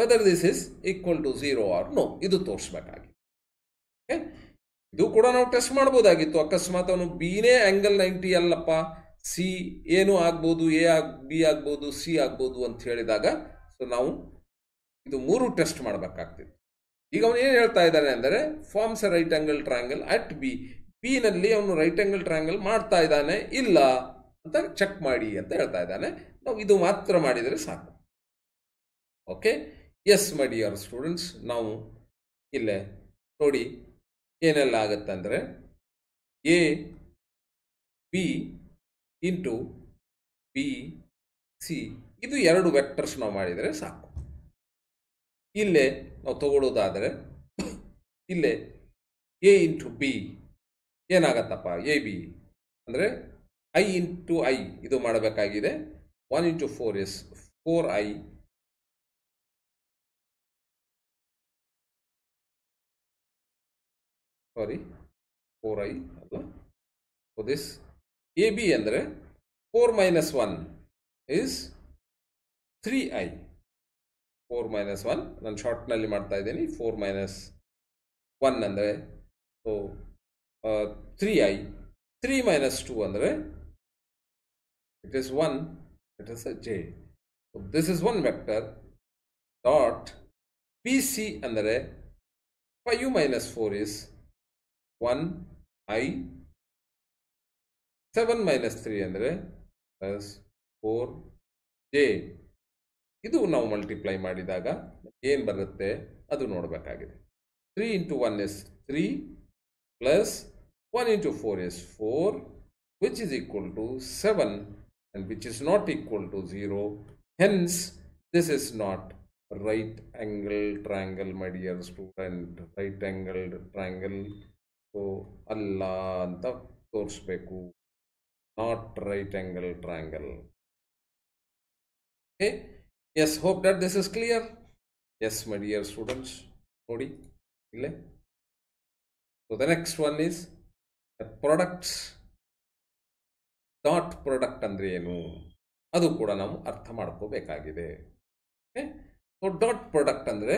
whether this is equal to 0 or no, ಇದು ತೋರಿಸ್ಬೇಕಾಗಿ. ಇದು ಕೂಡ ನಾವು ಟೆಸ್ಟ್ ಮಾಡ್ಬೋದಾಗಿತ್ತು. ಅಕಸ್ಮಾತ್ ಅವನು ಬಿನೇ ಆಂಗಲ್ 90 ಅಲ್ಲಪ್ಪ ಸಿ ಏನು ಆಗ್ಬೋದು, ಬಿ ಆಗ್ಬೋದು, ಸಿ ಆಗ್ಬೋದು ಅಂತ ಹೇಳಿದಾಗ ಸೊ ನಾವು ಇದು 3 ಟೆಸ್ಟ್ ಮಾಡಬೇಕಾಗ್ತಿತ್ತು. ಈಗ ಅವನು ಏನು ಹೇಳ್ತಾ ಇದ್ದಾನೆ ಅಂದರೆ forms a right angle triangle at B ನಲ್ಲಿ ಅವನು ರೈಟ್ ಆಂಗಲ್ ಟ್ರಯಾಂಗಲ್ ಮಾಡ್ತಾ ಇದ್ದಾನೆ ಇಲ್ಲ ಅಂತ ಚೆಕ್ ಮಾಡಿ ಅಂತ ಹೇಳ್ತಾ ಇದ್ದಾನೆ. ನಾವು ಇದು ಮಾತ್ರ ಮಾಡಿದರೆ ಸಾಕು. Okay, yes my dear students, ನಾವು ಇಲ್ಲೇ ನೋಡಿ ಏನೆಲ್ಲ ಆಗುತ್ತಂದರೆ A B into B C ಇದು 2 ವೆಕ್ಟರ್ಸ್ ನಾವು ಮಾಡಿದರೆ ಸಾಕು. ಇಲ್ಲೇ ನಾವು ತಗೊಳ್ಳೋದಾದರೆ ಇಲ್ಲೇ ಎ ಇಂಟು ಬಿ ಏನಾಗತ್ತಪ್ಪ, ಎ ಬಿ ಅಂದರೆ ಐ ಇಂಟು ಐ ಇದು ಮಾಡಬೇಕಾಗಿದೆ. 1 into 4 is 4i, sorry 4i ಅಲ್ಲ. ಸೊ ದಿಸ್ ಎ ಬಿ ಅಂದರೆ 4 minus 1 is 3i. 4 minus 1 ನಾನು ಶಾರ್ಟ್ನಲ್ಲಿ ಮಾಡ್ತಾ ಇದ್ದೀನಿ. 4 minus 1 ಅಂದರೆ ಸೊ 3i. 3 minus 2 ಅಂದರೆ it is 1, it is a j. So this is one vector dot bc ಅಂದರೆ 5 minus 4 is 1i. 7 minus 3 ಅಂದರೆ plus 4j. ಇದು ನಾವು ಮಲ್ಟಿಪ್ಲೈ ಮಾಡಿದಾಗ ಏನು ಬರುತ್ತೆ ಅದು ನೋಡಬೇಕಾಗಿದೆ. 3 into 1 is 3 plus 1 into 4 is 4, which is equal to 7 and which is not equal to 0. Hence, this is not right angle triangle, my dear student. Right angled triangle. So, Allah anta ತೋರಿಸಬೇಕು. Not right angle triangle. Okay. Yes, hope that this is clear. Yes, my dear students. Nodi ille. So the next one is the products. Dot product ಅಂದ್ರೆ ಏನು ಅದು ಕೂಡ ನಾವು ಅರ್ಥ ಮಾಡ್ಕೋಬೇಕಾಗಿದೆ. Okay, so dot product ಅಂದರೆ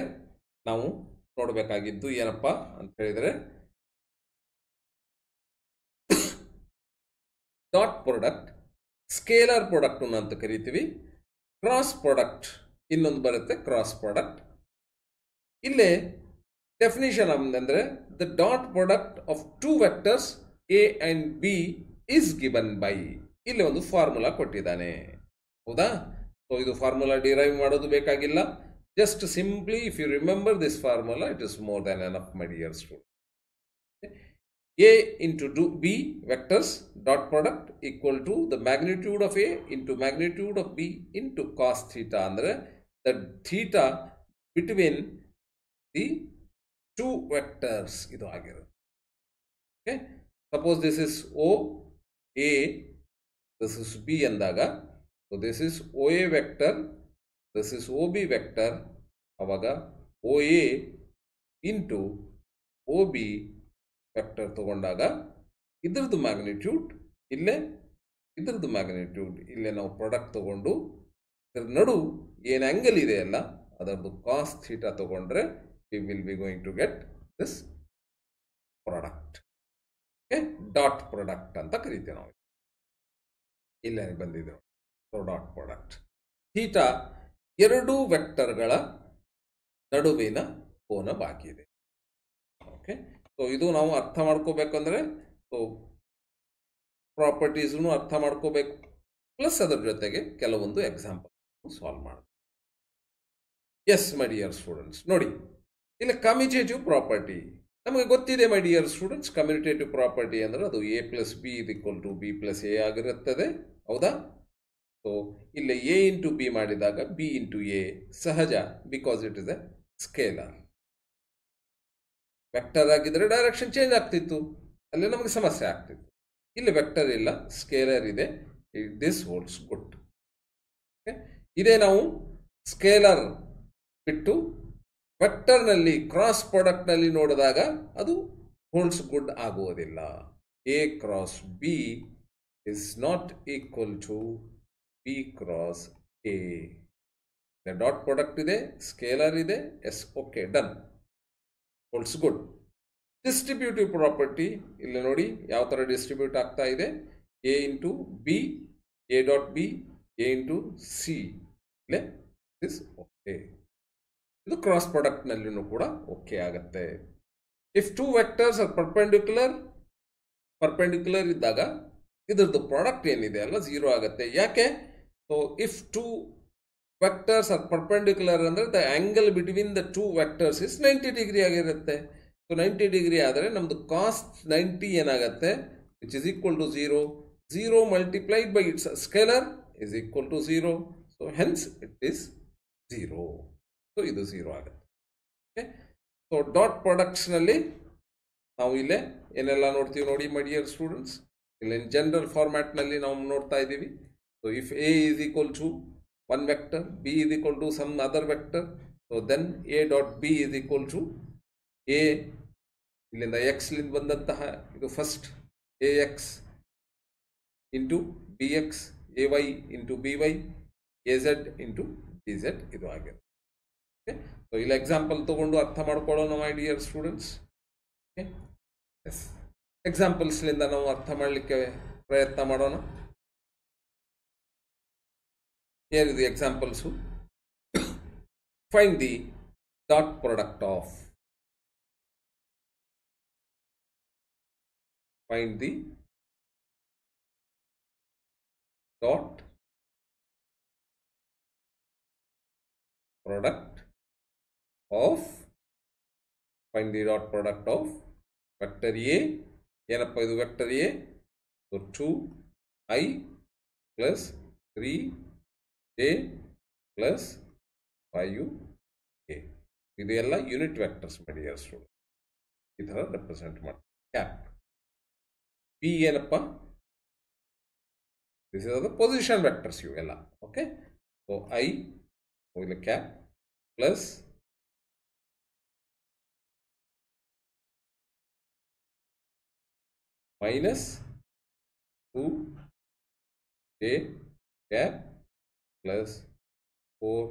ನಾವು ನೋಡಬೇಕಾಗಿದ್ದು ಏನಪ್ಪ ಅಂತ ಹೇಳಿದರೆ ಡಾಟ್ ಪ್ರಾಡಕ್ಟ್ ಸ್ಕೇಲರ್ ಪ್ರಾಡಕ್ಟ್ ಅಂತ ಕರಿತೀವಿ. ಕ್ರಾಸ್ ಪ್ರಾಡಕ್ಟ್ ಇನ್ನೊಂದು ಬರುತ್ತೆ, ಕ್ರಾಸ್ ಪ್ರಾಡಕ್ಟ್. ಇಲ್ಲೇ ಡೆಫಿನಿಷನ್ ಅಂದರೆ the dot product of 2 vectors A and B is given by. ಇಲ್ಲಿ ಒಂದು ಫಾರ್ಮುಲಾ ಕೊಟ್ಟಿದ್ದಾನೆ, ಹೌದಾ? ಸೊ ಇದು ಫಾರ್ಮುಲಾ ಡಿರೈವ್ ಮಾಡೋದು ಬೇಕಾಗಿಲ್ಲ. Just simply if you remember this formula it is more than enough my dear student. A into B vectors dot product equal to the magnitude of A into magnitude of B into cos theta. Andre the theta between the 2 vectors idu agirutte. Okay, suppose this is O A, this is B andaga, so this is OA vector, this is OB vector. Avaga OA into OB vector ತಗೊಂಡಾಗ ಇದ್ರದ್ದು magnitude ಇಲ್ಲೇ, ಇದ್ರದ್ದು magnitude ಇಲ್ಲೇ ನಾವು product ತಗೊಂಡು ಇದರ ನಡು ಏನು ಆ್ಯಂಗಲ್ ಇದೆ ಅಲ್ಲ ಅದರದ್ದು ಕಾಸ್ ಥೀಟಾ ತಗೊಂಡ್ರೆ we will be going to get this product. Okay, dot product ಅಂತ ಕರಿತೇವೆ ನಾವು. ಇಲ್ಲೇ ಬಂದಿದೆ ಸೊ ಡಾಟ್ ಪ್ರಾಡಕ್ಟ್. ಥೀಟಾ 2 ವೆಕ್ಟರ್ಗಳ ನಡುವಿನ ಕೋನ ಬಾಕಿ ಇದೆ. ಓಕೆ, ಸೊ ಇದು ನಾವು ಅರ್ಥ ಮಾಡ್ಕೋಬೇಕಂದ್ರೆ ಸೊ ಪ್ರಾಪರ್ಟೀಸ್ನು ಅರ್ಥ ಮಾಡ್ಕೋಬೇಕು, ಪ್ಲಸ್ ಅದರ ಜೊತೆಗೆ ಕೆಲವೊಂದು ಎಕ್ಸಾಂಪಲ್ ಸಾಲ್ವ್ ಮಾಡಬೇಕು. ಎಸ್ ಮೈ ಡಿಯರ್ ಸ್ಟೂಡೆಂಟ್ಸ್, ನೋಡಿ ಇಲ್ಲಿ ಕಮ್ಯುಟೇಟಿವ್ ಪ್ರಾಪರ್ಟಿ ನಮಗೆ ಗೊತ್ತಿದೆ my dear students. Commutative property ಅಂದರೆ ಅದು A plus B is equal to B plus A ಆಗಿರುತ್ತದೆ, ಹೌದಾ? ಸೊ ಇಲ್ಲಿ ಎ ಇಂಟು ಬಿ ಮಾಡಿದಾಗ ಬಿ ಇಂಟು ಎ ಸಹಜ, because it is a scalar. Vector ಆಗಿದ್ರೆ ಡೈರೆಕ್ಷನ್ ಚೇಂಜ್ ಆಗ್ತಿತ್ತು, ಅಲ್ಲಿ ನಮಗೆ ಸಮಸ್ಯೆ ಆಗ್ತಿತ್ತು. ಇಲ್ಲಿ ವೆಕ್ಟರ್ ಇಲ್ಲ, ಸ್ಕೇಲರ್ ಇದೆ. This holds good. ಇದೇ ನಾವು ಸ್ಕೇಲರ್ ಬಿಟ್ಟು ವೆಕ್ಟರ್ನಲ್ಲಿ ಕ್ರಾಸ್ ಪ್ರಾಡಕ್ಟ್ನಲ್ಲಿ ನೋಡಿದಾಗ ಅದು ಹೋಲ್ಡ್ಸ್ ಗುಡ್ ಆಗುವುದಿಲ್ಲ. A cross B is not equal to B cross A. Dot product ಇದೆ, ಸ್ಕೇಲರ್ ಇದೆ, yes, okay, done, holds good. Distributive property ಇಲ್ಲಿ ನೋಡಿ ಯಾವ ಥರ ಡಿಸ್ಟ್ರಿಬ್ಯೂಟ್ ಆಗ್ತಾ ಇದೆ. A into B, A dot B, A into C ಇಲ್ಲೇ ದಿಸ್ ಓಕೆ. ಇದು ಕ್ರಾಸ್ ಪ್ರಾಡಕ್ಟ್ನಲ್ಲೂ ಕೂಡ ಓಕೆ ಆಗುತ್ತೆ. If two vectors are perpendicular ಇದ್ದಾಗ ಇದ್ರದ್ದು ಪ್ರಾಡಕ್ಟ್ ಏನಿದೆ ಅಲ್ಲ ಝೀರೋ ಆಗುತ್ತೆ. ಯಾಕೆ? So if two vectors are perpendicular ಅಂದರೆ the angle between the two vectors is 90 degree ಆಗಿರುತ್ತೆ. ಸೊ 90 ಡಿಗ್ರಿ ಆದರೆ ನಮ್ಮದು ಕಾಸ್ 90 ಏನಾಗುತ್ತೆ, which is equal to 0. 0 multiplied by its scalar is equal to 0. So hence it is 0. So ಇದು 0 ಆಗುತ್ತೆ. Okay. So dot ಪ್ರಾಡಕ್ಟ್ಸ್ನಲ್ಲಿ ನಾವು ಇಲ್ಲೇ ಏನೆಲ್ಲ ನೋಡ್ತೀವಿ ನೋಡಿ ಮೈ ಡಿಯರ್ ಸ್ಟೂಡೆಂಟ್ಸ್. ಇಲ್ಲಿ ಜನರಲ್ ಫಾರ್ಮ್ಯಾಟ್ನಲ್ಲಿ ನಾವು ನೋಡ್ತಾ ಇದ್ದೀವಿ. So if A is equal to one vector, b is equal to some other vector, so then a dot b is equal to a ಇಲ್ಲಿಂದ x ಲಿಂದ ಬಂದಂತಹ ಇದು first ax into bx, ay into by, az into bz ಇದು ಆಗಿದೆ. Okay. So ಇಲ್ಲಿ example ತಗೊಂಡು ಅರ್ಥ ಮಾಡ್ಕೊಳ್ಳೋಣ my dear students. Okay. Yes, ಎಕ್ಸಾಂಪಲ್ಸ್ಲಿಂದ ನಾವು ಅರ್ಥ ಮಾಡಲಿಕ್ಕೆ ಪ್ರಯತ್ನ ಮಾಡೋಣ. Here is the examples. Find the dot product of. Find the dot product of. Find the dot product of vector A. ಏನಪ್ಪ ಇದು vector A. So 2i plus 3j plus 5k. ಇದು ಎಲ್ಲ ಯೂನಿಟ್ ವೆಕ್ಟರ್ಸ್ ಮೈ dear student. ಈ ಥರ represent ಮಾಡ್ತೀವಿ. Cap P ಏನಪ್ಪ, this is the position vectors ಇವೆಲ್ಲ. Okay. So I ಇಲ್ಲಿ cap plus minus 2j cap plus 4.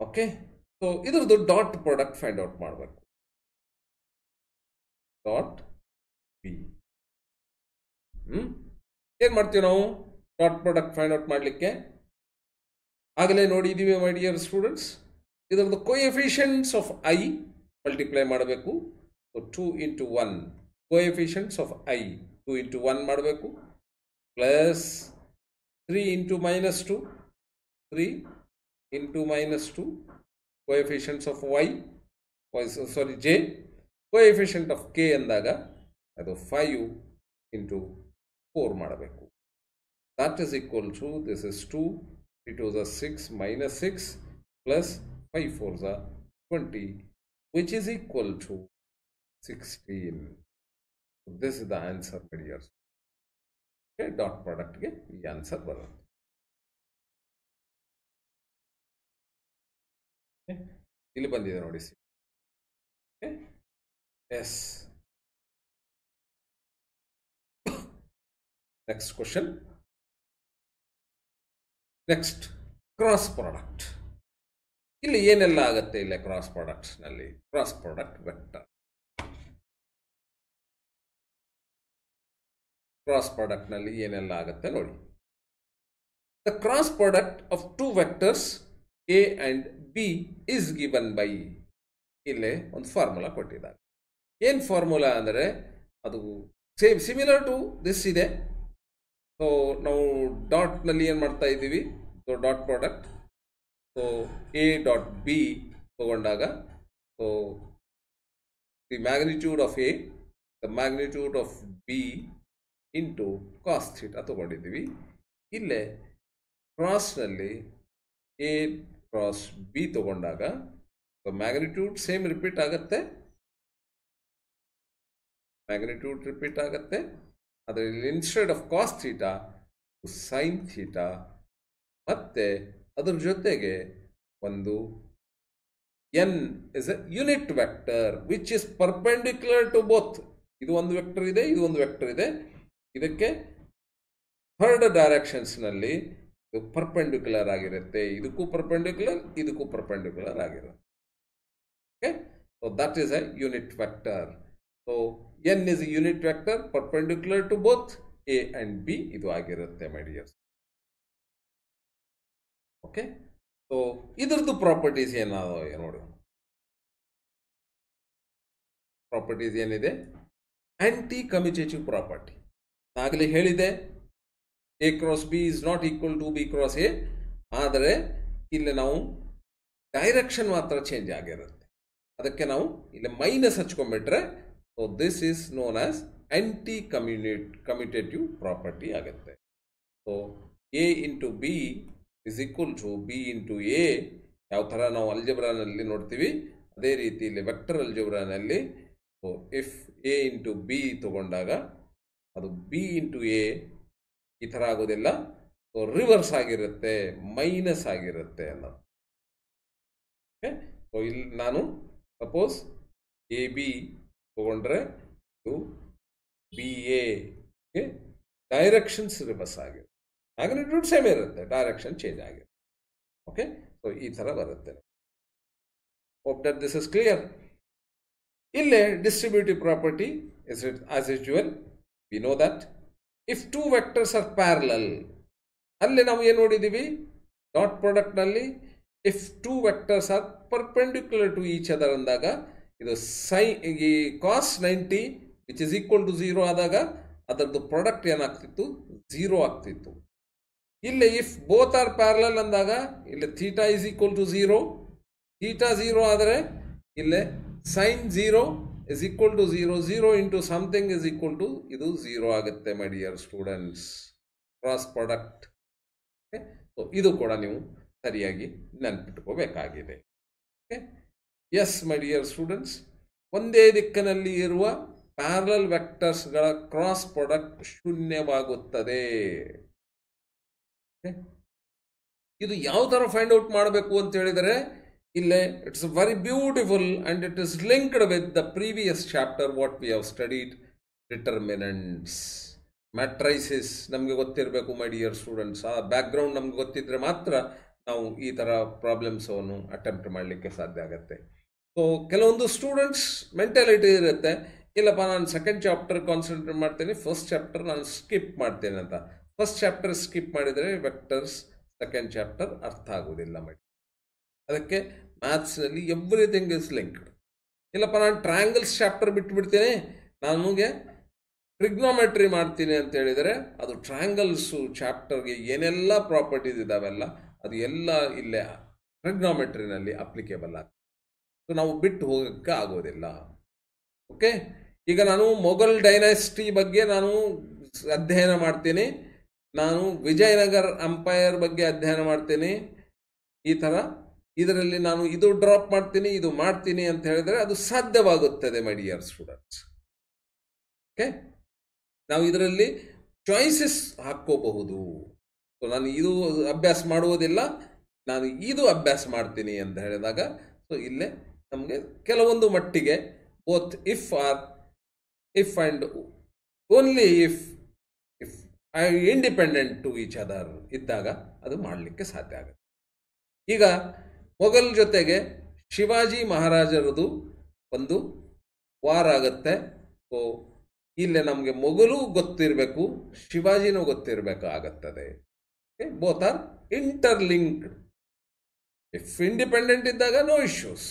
Okay. So ಇದ್ರದ್ದು dot product find out ಮಾಡಬೇಕು. Dot B. ಏನು ಮಾಡ್ತೀವಿ ನಾವು ಡಾಟ್ ಪ್ರಾಡಕ್ಟ್ ಫೈಂಡ್ ಔಟ್ ಮಾಡಲಿಕ್ಕೆ? ಆಗಲೇ ನೋಡಿದ್ದೀವಿ ಮೈ ಡಿಯರ್ ಸ್ಟೂಡೆಂಟ್ಸ್. ಇದರದ್ದು ಕೋಎಫಿಷಿಯಂಟ್ಸ್ ಆಫ್ ಐ ಮಲ್ಟಿಪ್ಲೈ ಮಾಡಬೇಕು. So 2 into 1 coefficients of I 2 into 1 ಮಾಡಬೇಕು. Plus 3 into minus 2 3 into minus 2 coefficients of Y sorry J. Coefficient of K ಅಂದಾಗ ಅದು 5 ಇಂಟು 4 ಮಾಡಬೇಕು. That is equal to this is 2 3 2s are 6 minus 6 plus 5 4s are 20 which is equal to 16. This is the answer my dear. Okay, dot product ಗೆ ಈ answer ಬರುತ್ತೆ. ಇಲ್ಲಿ ಬಂದಿದೆ ನೋಡಿ. Yes. Next question. Next cross product. ಇಲ್ಲಿ ಏನೆಲ್ಲ ಆಗುತ್ತೆ ಇಲ್ಲ ಕ್ರಾಸ್ ಪ್ರಾಡಕ್ಟ್ಸ್ ನಲ್ಲಿ? Cross product vector. Cross product ನಲ್ಲಿ ಏನೆಲ್ಲ ಆಗುತ್ತೆ ನೋಡಿ. The cross product of two vectors A and B is given by. ಇಲ್ಲೇ ಒಂದು ಫಾರ್ಮುಲಾ ಕೊಟ್ಟಿದ್ದಾರೆ. ಏನು ಫಾರ್ಮುಲಾ ಅಂದರೆ ಅದು ಸೇಮ್ ಸಿಮಿಲರ್ ಟು ದಿಸ್ ಇದೆ. ಸೊ ನಾವು ಡಾಟ್ನಲ್ಲಿ ಏನು ಮಾಡ್ತಾ ಇದ್ದೀವಿ? So dot product. So A dot B ತಗೊಂಡಾಗ so the magnitude of A the magnitude of B into cos theta ತಗೊಂಡಿದ್ದೀವಿ. ಇಲ್ಲೇ ಕ್ರಾಸ್ನಲ್ಲಿ ಎ ಕ್ರಾಸ್ ಬಿ ತಗೊಂಡಾಗ ಮ್ಯಾಗ್ನಿಟ್ಯೂಡ್ ಸೇಮ್ ರಿಪೀಟ್ ಆಗುತ್ತೆ. ಮ್ಯಾಗ್ನಿಟ್ಯೂಡ್ ರಿಪೀಟ್ ಆಗುತ್ತೆ. ಅದರಲ್ಲಿ instead of cos theta sine theta, ಮತ್ತೆ ಅದ್ರ ಜೊತೆಗೆ ಒಂದು N is a unit vector which is perpendicular to both. ಇದು ಒಂದು ವೆಕ್ಟರ್ ಇದೆ, ಇದು ಒಂದು ವೆಕ್ಟರ್ ಇದೆ. ಇದಕ್ಕೆ ಥರ್ಡ್ ಡೈರೆಕ್ಷನ್ಸ್ನಲ್ಲಿ ಇದು ಪರ್ಪೆಂಡಿಕ್ಯುಲರ್ ಆಗಿರುತ್ತೆ. ಇದಕ್ಕೂ ಪರ್ಪೆಂಡಿಕ್ಯುಲರ್, ಇದಕ್ಕೂ ಪರ್ಪೆಂಡಿಕ್ಯುಲರ್ ಆಗಿರುತ್ತೆ. Okay. So that is A unit vector. So so n is a unit vector perpendicular to both a and b ಇದು ಆಗಿರುತ್ತೆ ಮೈ ಡಿಯರ್ಸ್. ಓಕೆ, ಸೊ ಇದ್ರದ್ದು ಪ್ರಾಪರ್ಟೀಸ್ ಏನಾದವ ನೋಡಿ. ಪ್ರಾಪರ್ಟೀಸ್ ಏನಿದೆ, ಆಂಟಿ ಕಮ್ಯುಟೇಟಿವ್ ಪ್ರಾಪರ್ಟಿ. ಆಗಲೇ ಹೇಳಿದೆ A cross B is not equal to B cross A, ಆದರೆ ಇಲ್ಲಿ ನಾವು ಡೈರೆಕ್ಷನ್ ಮಾತ್ರ ಚೇಂಜ್ ಆಗಿರುತ್ತೆ. ಅದಕ್ಕೆ ನಾವು ಇಲ್ಲಿ ಮೈನಸ್ ಹಚ್ಕೊಂಡ್ಬಿಟ್ರೆ so this is known as anti commutative property ಆಗುತ್ತೆ. So A into B is equal to B into A. ಯಾವ ಥರ ನಾವು ಅಲ್ಜಬ್ರಾನಲ್ಲಿ ನೋಡ್ತೀವಿ ಅದೇ ರೀತಿ ಇಲ್ಲಿ ವೆಕ್ಟರ್ ಅಲ್ಜಬ್ರಾನಲ್ಲಿ so if A into B ತಗೊಂಡಾಗ ಅದು ಬಿ ಇಂಟು ಎ ಈ ಥರ ಆಗೋದಿಲ್ಲ, ಸೊ ರಿವರ್ಸ್ ಆಗಿರುತ್ತೆ, ಮೈನಸ್ ಆಗಿರುತ್ತೆ ಅನ್ನೋದು. ಓಕೆ, ಸೊ ಇಲ್ಲಿ ನಾನು ಸಪೋಸ್ ಎ ಬಿ ತಗೊಂಡ್ರೆ ಇದು ಬಿ ಎ ಡೈರೆಕ್ಷನ್ಸ್ ರಿವರ್ಸ್ ಆಗಿರುತ್ತೆ. ಮ್ಯಾಗ್ನಿಟ್ಯೂಡ್ ಸೇಮ್ ಇರುತ್ತೆ, ಡೈರೆಕ್ಷನ್ ಚೇಂಜ್ ಆಗಿರುತ್ತೆ. ಓಕೆ, ಸೊ ಈ ಥರ ಬರುತ್ತೆ. Hope that this is clear. ಇಲ್ಲೇ distributive property is it as usual we know that if two vectors are parallel, ಅಲ್ಲಿ ನಾವು ಏನು ನೋಡಿದ್ದೀವಿ ಡಾಟ್ ಪ್ರಾಡಕ್ಟ್ನಲ್ಲಿ if two vectors are perpendicular to each other ಅಂದಾಗ ಇದು ಈ cos 90 which is equal to 0 ಆದಾಗ ಅದರದ್ದು ಪ್ರಾಡಕ್ಟ್ ಏನಾಗ್ತಿತ್ತು 0 ಆಗ್ತಿತ್ತು. ಇಲ್ಲಿ ಇಫ್ ಬೋತ್ ಆರ್ ಪ್ಯಾರಲಲ್ ಅಂದಾಗ ಇಲ್ಲಿ theta is equal to 0, theta 0 ಆದರೆ ಇಲ್ಲೇ sine 0 is equal to 0, 0 into something is equal to ಇದು 0 ಆಗುತ್ತೆ my dear students, cross product. Okay, so ಇದು ಕೂಡ ನೀವು ಸರಿಯಾಗಿ ನೆನಪಿಟ್ಕೋಬೇಕಾಗಿದೆ. Okay, yes my dear students, ಒಂದೇ ದಿಕ್ಕಿನಲ್ಲಿ ಇರುವ ಪ್ಯಾರಲಲ್ ವೆಕ್ಟರ್ಸ್ಗಳ ಕ್ರಾಸ್ ಪ್ರಾಡಕ್ಟ್ ಶೂನ್ಯವಾಗುತ್ತದೆ. ಇದು ಯಾವ ಥರ ಫೈಂಡ್ ಔಟ್ ಮಾಡಬೇಕು ಅಂತ ಹೇಳಿದರೆ ಇಲ್ಲೇ it's very beautiful and it is linked with the previous chapter what we have studied, determinants, matrices ನಮಗೆ ಗೊತ್ತಿರಬೇಕು ಮೈ ಡಿಯರ್ ಸ್ಟೂಡೆಂಟ್ಸ್. ಆ ಬ್ಯಾಕ್ಗ್ರೌಂಡ್ ನಮ್ಗೆ ಗೊತ್ತಿದ್ರೆ ಮಾತ್ರ ನಾವು ಈ ಥರ ಪ್ರಾಬ್ಲಮ್ಸನ್ನು ಅಟೆಂಪ್ಟ್ ಮಾಡಲಿಕ್ಕೆ ಸಾಧ್ಯ ಆಗುತ್ತೆ. ಸೊ ಕೆಲವೊಂದು ಸ್ಟೂಡೆಂಟ್ಸ್ ಮೆಂಟಾಲಿಟಿ ಇರುತ್ತೆ, ಇಲ್ಲಪ್ಪ ನಾನು ಸೆಕೆಂಡ್ ಚಾಪ್ಟರ್ ಕಾನ್ಸಂಟ್ರೇಟ್ ಮಾಡ್ತೇನೆ, ಫಸ್ಟ್ ಚಾಪ್ಟರ್ ನಾನು ಸ್ಕಿಪ್ ಮಾಡ್ತೇನೆ ಅಂತ. ಫಸ್ಟ್ ಚಾಪ್ಟರ್ ಸ್ಕಿಪ್ ಮಾಡಿದರೆ ವೆಕ್ಟರ್ಸ್ ಸೆಕೆಂಡ್ ಚಾಪ್ಟರ್ ಅರ್ಥ ಆಗೋದಿಲ್ಲ ಮೈ. ಅದಕ್ಕೆ ಮ್ಯಾಥ್ಸ್ನಲ್ಲಿ ಎವ್ರಿಥಿಂಗ್ ಇಸ್ ಲಿಂಕ್ಡ್. ಇಲ್ಲಪ್ಪ ನಾನು ಟ್ರಯಾಂಗಲ್ಸ್ ಚಾಪ್ಟರ್ ಬಿಟ್ಟುಬಿಡ್ತೇನೆ, ನನಗೆ ಟ್ರಿಗ್ನೋಮೆಟ್ರಿ ಮಾಡ್ತೀನಿ ಅಂತ ಹೇಳಿದರೆ ಅದು ಟ್ರಯಾಂಗಲ್ಸು ಚಾಪ್ಟರ್ಗೆ ಏನೆಲ್ಲ ಪ್ರಾಪರ್ಟೀಸ್ ಇದ್ದಾವೆಲ್ಲ ಅದು ಎಲ್ಲ ಇಲ್ಲೇ ಟ್ರಿಗ್ನೋಮೆಟ್ರಿನಲ್ಲಿ ಅಪ್ಲಿಕೇಬಲ್ ಆಗ್ತದೆ. ಸೊ ನಾವು ಬಿಟ್ಟು ಹೋಗೋಕ್ಕೆ ಆಗೋದಿಲ್ಲ. ಓಕೆ, ಈಗ ನಾನು ಮೊಘಲ್ ಡೈನಾಸ್ಟಿ ಬಗ್ಗೆ ನಾನು ಅಧ್ಯಯನ ಮಾಡ್ತೀನಿ, ನಾನು ವಿಜಯನಗರ ಎಂಪೈರ್ ಬಗ್ಗೆ ಅಧ್ಯಯನ ಮಾಡ್ತೀನಿ, ಈ ಥರ ಇದರಲ್ಲಿ ನಾನು ಇದು ಡ್ರಾಪ್ ಮಾಡ್ತೀನಿ ಇದು ಮಾಡ್ತೀನಿ ಅಂತ ಹೇಳಿದರೆ ಅದು ಸಾಧ್ಯವಾಗುತ್ತದೆ ಮೈ ಡಿಯರ್ ಸ್ಟೂಡೆಂಟ್ಸ್. ಓಕೆ, ನಾವು ಇದರಲ್ಲಿ ಚಾಯ್ಸಸ್ ಹಾಕ್ಕೋಬಹುದು. ಸೊ ನಾನು ಇದು ಅಭ್ಯಾಸ ಮಾಡುವುದಿಲ್ಲ, ನಾನು ಇದು ಅಭ್ಯಾಸ ಮಾಡ್ತೀನಿ ಅಂತ ಹೇಳಿದಾಗ ಸೊ ಇಲ್ಲೇ ನಮಗೆ ಕೆಲವೊಂದು ಮಟ್ಟಿಗೆ both if and only if independent to each other ಇದ್ದಾಗ ಅದು ಮಾಡಲಿಕ್ಕೆ ಸಾಧ್ಯ ಆಗುತ್ತೆ. ಈಗ ಮೊಘಲ್ ಜೊತೆಗೆ ಶಿವಾಜಿ ಮಹಾರಾಜರದು ಒಂದು ವಾರ ಆಗುತ್ತೆ. ಸೊ ಇಲ್ಲೇ ನಮಗೆ ಮೊಘಲು ಗೊತ್ತಿರಬೇಕು, ಶಿವಾಜಿನೂ ಗೊತ್ತಿರಬೇಕಾಗುತ್ತದೆ. Both are interlinked. If independent ಇದ್ದಾಗ ನೋ ಇಶ್ಯೂಸ್.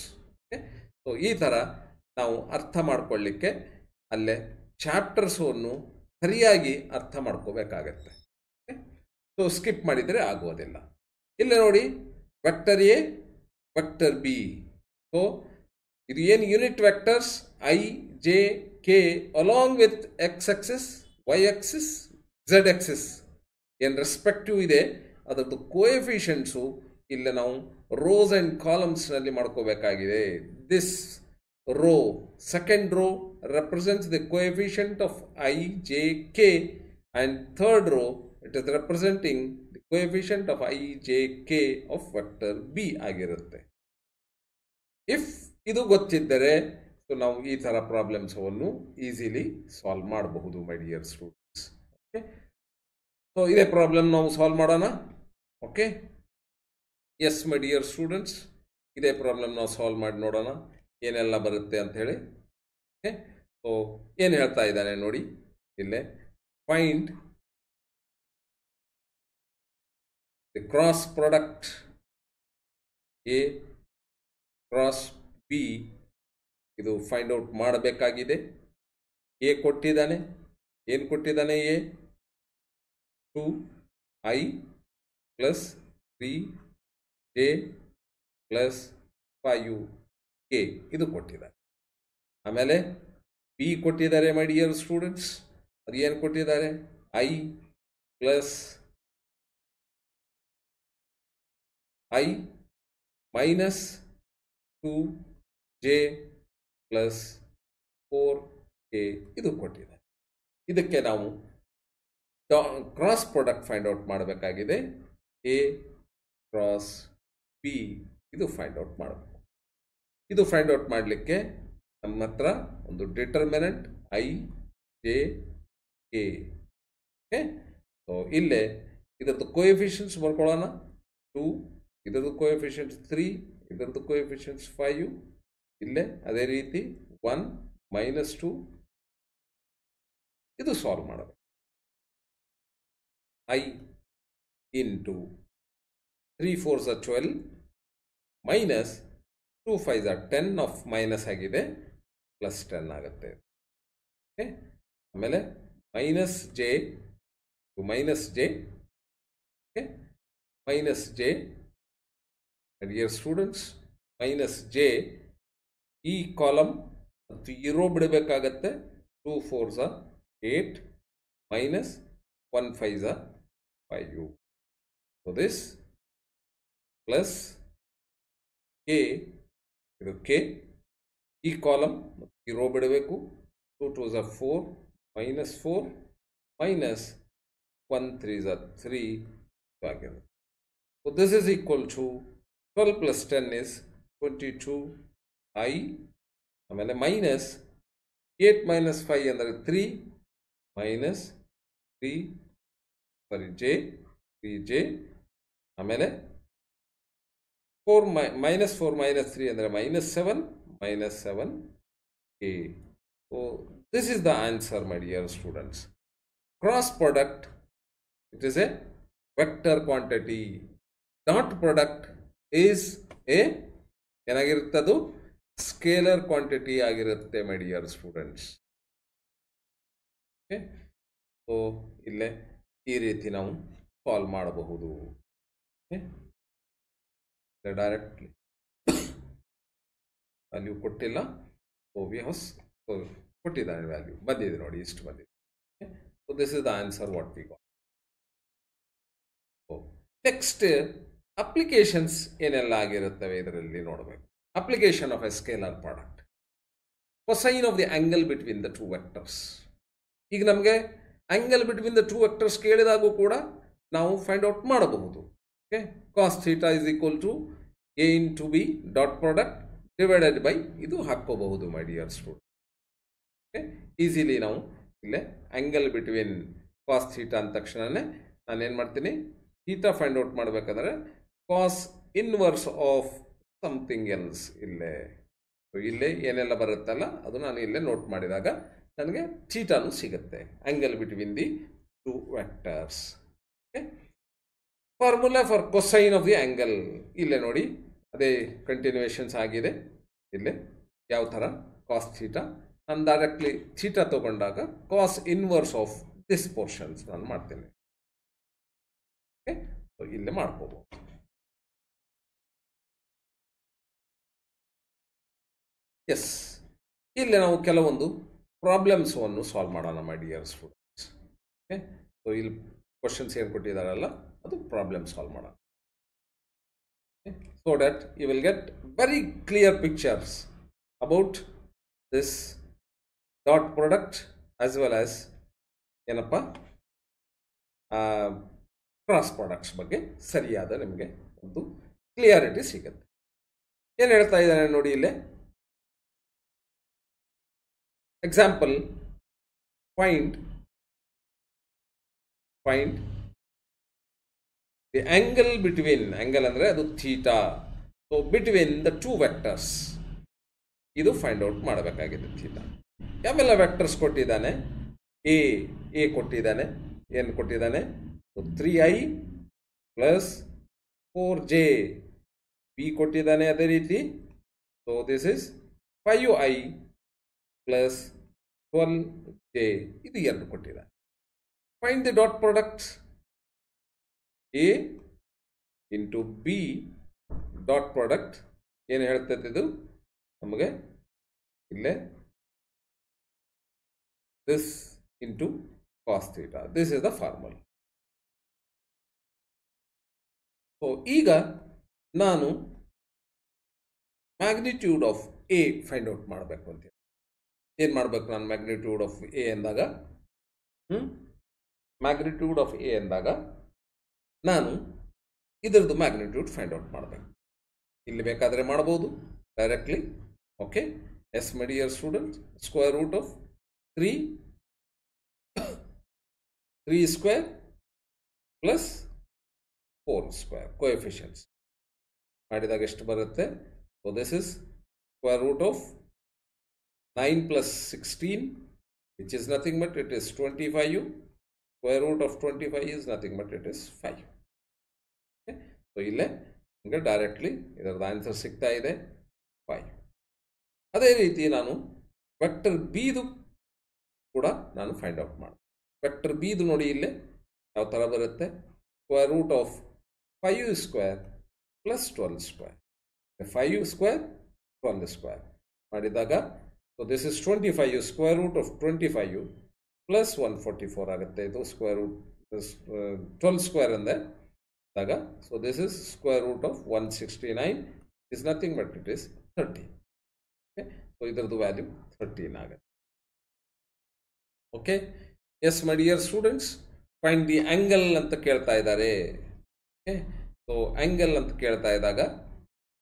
ಸೊ ಈ ಥರ ನಾವು ಅರ್ಥ ಮಾಡ್ಕೊಳ್ಳಿಕ್ಕೆ ಅಲ್ಲೇ ಚಾಪ್ಟರ್ಸನ್ನು ಸರಿಯಾಗಿ ಅರ್ಥ ಮಾಡ್ಕೋಬೇಕಾಗತ್ತೆ. ಸೊ ಸ್ಕಿಪ್ ಮಾಡಿದರೆ ಆಗೋದಿಲ್ಲ. ಇಲ್ಲೇ ನೋಡಿ vector A vector B. So ಇದು ಏನು unit vectors I J K along with X axis Y axis Z axis ಏನು ರೆಸ್ಪೆಕ್ಟಿವ್ ಇದೆ ಅದರದ್ದು ಕೋಎಫಿಷಿಯಂಟ್ಸು ಇಲ್ಲಿ ನಾವು ರೋಸ್ ಆ್ಯಂಡ್ ಕಾಲಮ್ಸ್ನಲ್ಲಿ ಮಾಡ್ಕೋಬೇಕಾಗಿದೆ. This row second row represents the coefficient of I, J, K and third row it is representing the coefficient of I, J, K of vector B ಆಗಿರುತ್ತೆ. If ಇದು ಗೊತ್ತಿದ್ದರೆ so ನಾವು ಈ ಥರ ಪ್ರಾಬ್ಲಮ್ಸವನ್ನು ಈಸಿಲಿ ಸಾಲ್ವ್ ಮಾಡಬಹುದು my dear students. Okay, so ಇದೇ problem ನಾವು solve ಮಾಡೋಣ. Okay, yes my dear students, ಇದೇ ಪ್ರಾಬ್ಲಮ್ ನಾವು ಸಾಲ್ವ್ ಮಾಡಿ ನೋಡೋಣ ಏನೆಲ್ಲ ಬರುತ್ತೆ ಅಂತ ಹೇಳಿ. ಓಕೆ, ಸೊ ಏನು ಹೇಳ್ತಾ ಇದ್ದಾನೆ ನೋಡಿ ಇಲ್ಲೇ, find the cross product A cross B, ಇದು ಫೈಂಡ್ ಔಟ್ ಮಾಡಬೇಕಾಗಿದೆ. ಎ ಕೊಟ್ಟಿದ್ದಾನೆ, ಏನು ಕೊಟ್ಟಿದ್ದಾನೆ? A 2i plus 3j plus 5k ಇದು ಕೊಟ್ಟಿದ್ದಾರೆ. ಆಮೇಲೆ ಬಿ ಕೊಟ್ಟಿದ್ದಾರೆ ಮೈ ಡಿಯರ್ ಸ್ಟೂಡೆಂಟ್ಸ್, ಅದು ಏನು ಕೊಟ್ಟಿದ್ದಾರೆ? i plus i minus 2j plus 4k ಇದು ಕೊಟ್ಟಿದ್ದಾರೆ. ಇದಕ್ಕೆ ನಾವು ಕ್ರಾಸ್ ಪ್ರಾಡಕ್ಟ್ ಫೈಂಡ್ ಔಟ್ ಮಾಡಬೇಕಾಗಿದೆ. ಎ ಕ್ರಾಸ್ ಬಿ ಇದು ಫೈಂಡ್ ಔಟ್ ಮಾಡಬೇಕು. ಇದು ಫೈಂಡ್ ಔಟ್ ಮಾಡಲಿಕ್ಕೆ ನಮ್ಮ ಹತ್ರ ಒಂದು determinant i j k. Okay, so ಇಲ್ಲೇ ಇದರದ್ದು ಕೋಎಫಿಷಿಯಂಟ್ಸ್ ಬರ್ಕೊಳ್ಳೋಣ. 2, ಇದರದ್ದು ಕೋಎಫಿಷಿಯಂಟ್ಸ್ 3, ಇದರದ್ದು ಕೋಎಫಿಷಿಯಂಟ್ಸ್ 5. ಇಲ್ಲೇ ಅದೇ ರೀತಿ 1 ಮೈನಸ್ 2 ಇದು ಸಾಲ್ವ್ ಮಾಡಬೇಕು. i into 3 4s are 12 minus 2 5s are 10 of minus ಆಗಿದೆ, ಪ್ಲಸ್ 10 ಆಗುತ್ತೆ. ಓಕೆ, ಆಮೇಲೆ minus J minus J. Okay, minus J dear students, minus J ಈ ಕಾಲಮ್ ಮತ್ತು ಈ ರೋ ಬಿಡಬೇಕಾಗತ್ತೆ. 2 4s are 8 minus 1 5s are 5. So this plus K, ಇದು K ಈ column ಮತ್ತು ಈ ರೋ ಬಿಡಬೇಕು. 2 2s are 4 minus 4 minus 1 3s are 3 ಆಗಿರುತ್ತೆ. So this is equal to 12 plus 10 is 22i. ಆಮೇಲೆ ಮೈನಸ್ 8 ಮೈನಸ್ 5 ಅಂದರೆ 3 ಮೈನಸ್ 3j. ಆಮೇಲೆ 4 ಮೈನಸ್ 4 ಮೈನಸ್ 3 ಅಂದರೆ minus 7 minus 7k. So this is the answer my dear students. Cross product it is a vector quantity. Dot product is ಏನಾಗಿರುತ್ತದು? Scalar quantity ಆಗಿರುತ್ತೆ my dear students. Okay, so ಇಲ್ಲೇ ಈ ರೀತಿ ನಾವು solve ಮಾಡಬಹುದು. Directly value ಕೊಟ್ಟಿಲ್ಲ, so we has ಕೊಟ್ಟಿದ್ದಾನೆ value ಬಂದಿದೆ ನೋಡಿ, ಇಷ್ಟು ಬಂದಿದೆ. So this is the answer what we got. Next applications ಏನೆಲ್ಲ ಆಗಿರುತ್ತವೆ ಇದರಲ್ಲಿ ನೋಡಬೇಕು. Application of A scalar product, cosine of the angle between the two vectors. ಈಗ ನಮಗೆ angle between the two vectors ಕೇಳಿದಾಗೂ ಕೂಡ ನಾವು ಫೈಂಡ್ ಔಟ್ ಮಾಡಬಹುದು. Okay, cos theta is equal to A into B dot product divided by ಇದು ಹಾಕ್ಕೋಬಹುದು my dear student. Okay, easily ನಾವು ಇಲ್ಲೇ ಆಂಗಲ್ ಬಿಟ್ವೀನ್ ಕಾಸ್ ಥೀಟಾ ಅಂದ ತಕ್ಷಣನೇ ನಾನೇನು ಮಾಡ್ತೀನಿ, ಥೀಟಾ ಫೈಂಡ್ ಔಟ್ ಮಾಡಬೇಕಾದ್ರೆ cos inverse of something else ಇಲ್ಲೇ ಏನೆಲ್ಲ ಬರುತ್ತಲ್ಲ ಅದು ನಾನು ಇಲ್ಲೇ ನೋಟ್ ಮಾಡಿದಾಗ ನನಗೆ ಥೀಟಾನು ಸಿಗುತ್ತೆ. Angle between the two vectors. Okay, formula for cosine of the angle ಇಲ್ಲೇ ನೋಡಿ, ಅದೇ ಕಂಟಿನ್ಯೂಯೇಷನ್ಸ್ ಆಗಿದೆ. ಇಲ್ಲೇ ಯಾವ ಥರ ಕಾಸ್ ಥೀಟಾ, ನಾನು ಡೈರೆಕ್ಟ್ಲಿ ಥೀಟಾ ತಗೊಂಡಾಗ cos inverse of this portions ನಾನು ಮಾಡ್ತೇನೆ. ಓಕೆ, ಸೊ ಇಲ್ಲೇ ಮಾಡ್ಕೋಬಹುದು. ಎಸ್, ಇಲ್ಲಿ ನಾವು ಕೆಲವೊಂದು ಪ್ರಾಬ್ಲಮ್ಸನ್ನು ಸಾಲ್ವ್ ಮಾಡೋಣ my dear students. Okay, so ಇಲ್ಲಿ ಕ್ವಶನ್ಸ್ ಏನು ಕೊಟ್ಟಿದ್ದಾರಲ್ಲ ಅದು ಪ್ರಾಬ್ಲಮ್ ಸಾಲ್ವ್ ಮಾಡೋಣ. So that you will get very clear pictures about this dot product as well as ಏನಪ್ಪ ಕ್ರಾಸ್ ಪ್ರಾಡಕ್ಟ್ಸ್ ಬಗ್ಗೆ ಸರಿಯಾದ ನಿಮಗೆ ಒಂದು ಕ್ಲಿಯಾರಿಟಿ ಸಿಗುತ್ತೆ. ಏನು ಹೇಳ್ತಾ ಇದ್ದಾನೆ ನೋಡಿ ಇಲ್ಲೇ. Example, find the angle between, angle ಅಂದರೆ ಅದು theta, so between the two vectors ಇದು ಫೈಂಡ್ ಔಟ್ ಮಾಡಬೇಕಾಗಿದೆ ಥೀಟಾ. ಯಾವೆಲ್ಲ ವೆಕ್ಟರ್ಸ್ ಕೊಟ್ಟಿದ್ದಾನೆ? ಎ ಕೊಟ್ಟಿದ್ದಾನೆ. ಏನು ಕೊಟ್ಟಿದ್ದಾನೆ? 3i plus 4j. ಬಿ ಕೊಟ್ಟಿದ್ದಾನೆ ಅದೇ ರೀತಿ. So this is 5i plus 12j. ಇದು ಎರಡು ಕೊಟ್ಟಿದ್ದಾನೆ. Find the dot products. A into B dot product ಏನು ಹೇಳ್ತೈತೆ ಇದು ನಮಗೆ? ಇಲ್ಲೇ this into cos theta. This is the formula. So ಈಗ ನಾನು magnitude of A find out ಮಾಡಬೇಕು ಅಂತೇಳಿ. ಏನು ಮಾಡಬೇಕು ನಾನು ಮ್ಯಾಗ್ನಿಟ್ಯೂಡ್ ಆಫ್ ಎ ಎಂದಾಗ? ಮ್ಯಾಗ್ನಿಟ್ಯೂಡ್ ಆಫ್ ಎ ಎಂದಾಗ ನಾನು ಇದರದ್ದು ಮ್ಯಾಗ್ನಿಟ್ಯೂಡ್ ಫೈಂಡ್ ಔಟ್ ಮಾಡಬೇಕು. ಇಲ್ಲಿ ಬೇಕಾದರೆ ಮಾಡ್ಬೋದು directly. Okay, yes my dear students, square root of 3 square plus 4 square coefficients ಮಾಡಿದಾಗ ಎಷ್ಟು ಬರುತ್ತೆ? So this is square root of 9 plus 16 which is nothing but it is 25. Square root of 25 is nothing but it is 5. Okay? So ಇಲ್ಲೇ ನಿಮಗೆ directly ಇದರದ answer ಸಿಗ್ತಾ ಇದೆ 5. ಅದೇ ರೀತಿ ನಾನು ವೆಕ್ಟರ್ ಬಿದು ಕೂಡ ನಾನು ಫೈಂಡ್ ಔಟ್ ಮಾಡಿ. ವೆಕ್ಟರ್ ಬಿದು ನೋಡಿ ಇಲ್ಲೇ ಯಾವ ಥರ ಬರುತ್ತೆ? Square root of 5 square plus 12 square. 5 square 12 square ಮಾಡಿದಾಗ so this is 25. Square root of 25 plus 144 ಆಗುತ್ತೆ. ಇದು ಸ್ಕ್ವೇರ್ ರೂಟ್ 12 ಸ್ಕ್ವೇರ್ ಅಂದಾಗ so this is square root of 169 is nothing but it is 30. Okay, so ಇದರದ್ದು value 13 ಆಗುತ್ತೆ. Okay, yes my dear students, find the angle ಅಂತ ಕೇಳ್ತಾ ಇದ್ದಾರೆ. Okay, so angle ಅಂತ ಕೇಳ್ತಾ ಇದ್ದಾಗ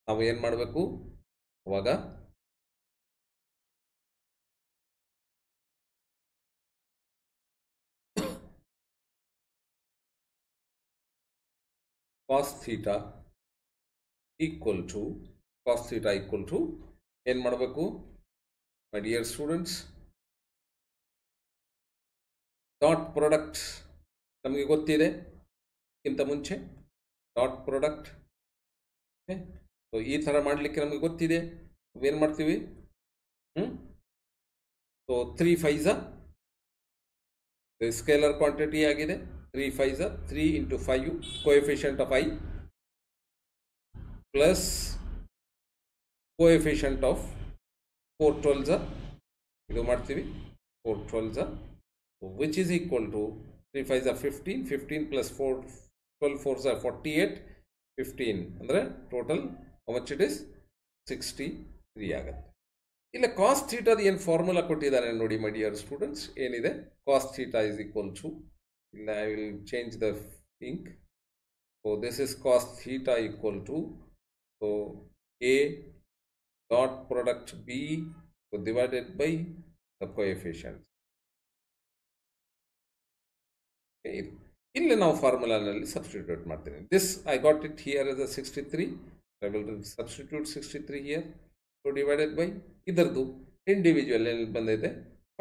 ನಾವು ಏನು ಮಾಡಬೇಕು? ಅವಾಗ cos theta equal to ಏನು ಮಾಡಬೇಕು ಮೈ ಡಿಯರ್ ಸ್ಟೂಡೆಂಟ್ಸ್? ಡಾಟ್ ಪ್ರಾಡಕ್ಟ್ ನಮಗೆ ಗೊತ್ತಿದೆ ಇಂತ ಮುಂಚೆ ಡಾಟ್ ಪ್ರಾಡಕ್ಟ್. ಓಕೆ, ಸೊ ಈ ಥರ ಮಾಡಲಿಕ್ಕೆ ನಮಗೆ ಗೊತ್ತಿದೆ. ಏನು ಮಾಡ್ತೀವಿ? ಸೊ 3 5 ಸ್ಕೇಲರ್ ಕ್ವಾಂಟಿಟಿ ಆಗಿದೆ. 3 5 3 into 5 coefficient of I plus coefficient of 4 12 ಇದು ಮಾಡ್ತೀವಿ 4 12 which is equal to 3 5 15 15 plus 4 12 4 48 15 ಅಂದರೆ total how much it is 63 ಆಗುತ್ತೆ. ಇಲ್ಲ ಕಾಸ್ ಥೀಟಾದ ಏನು ಫಾರ್ಮುಲಾ ಕೊಟ್ಟಿದ್ದಾರೆ ನೋಡಿ ಮೈ ಡಿಯರ್ ಸ್ಟೂಡೆಂಟ್ಸ್. ಏನಿದೆ? Cos theta is equal to, ಇಲ್ಲ I will change the ink. So this is cos theta equal to so A dot product B divided by the coefficient. ಇಲ್ಲಿ ನಾವು ಫಾರ್ಮುಲಾನಲ್ಲಿ ಸಬ್ಸ್ಟಿಟ್ಯೂಟ್ ಮಾಡ್ತೀನಿ. This I got it here is 63. I will substitute 63 here. So divided by ಇದರದ್ದು individual ಎಲ್ಲಿ ಬಂದಿದೆ?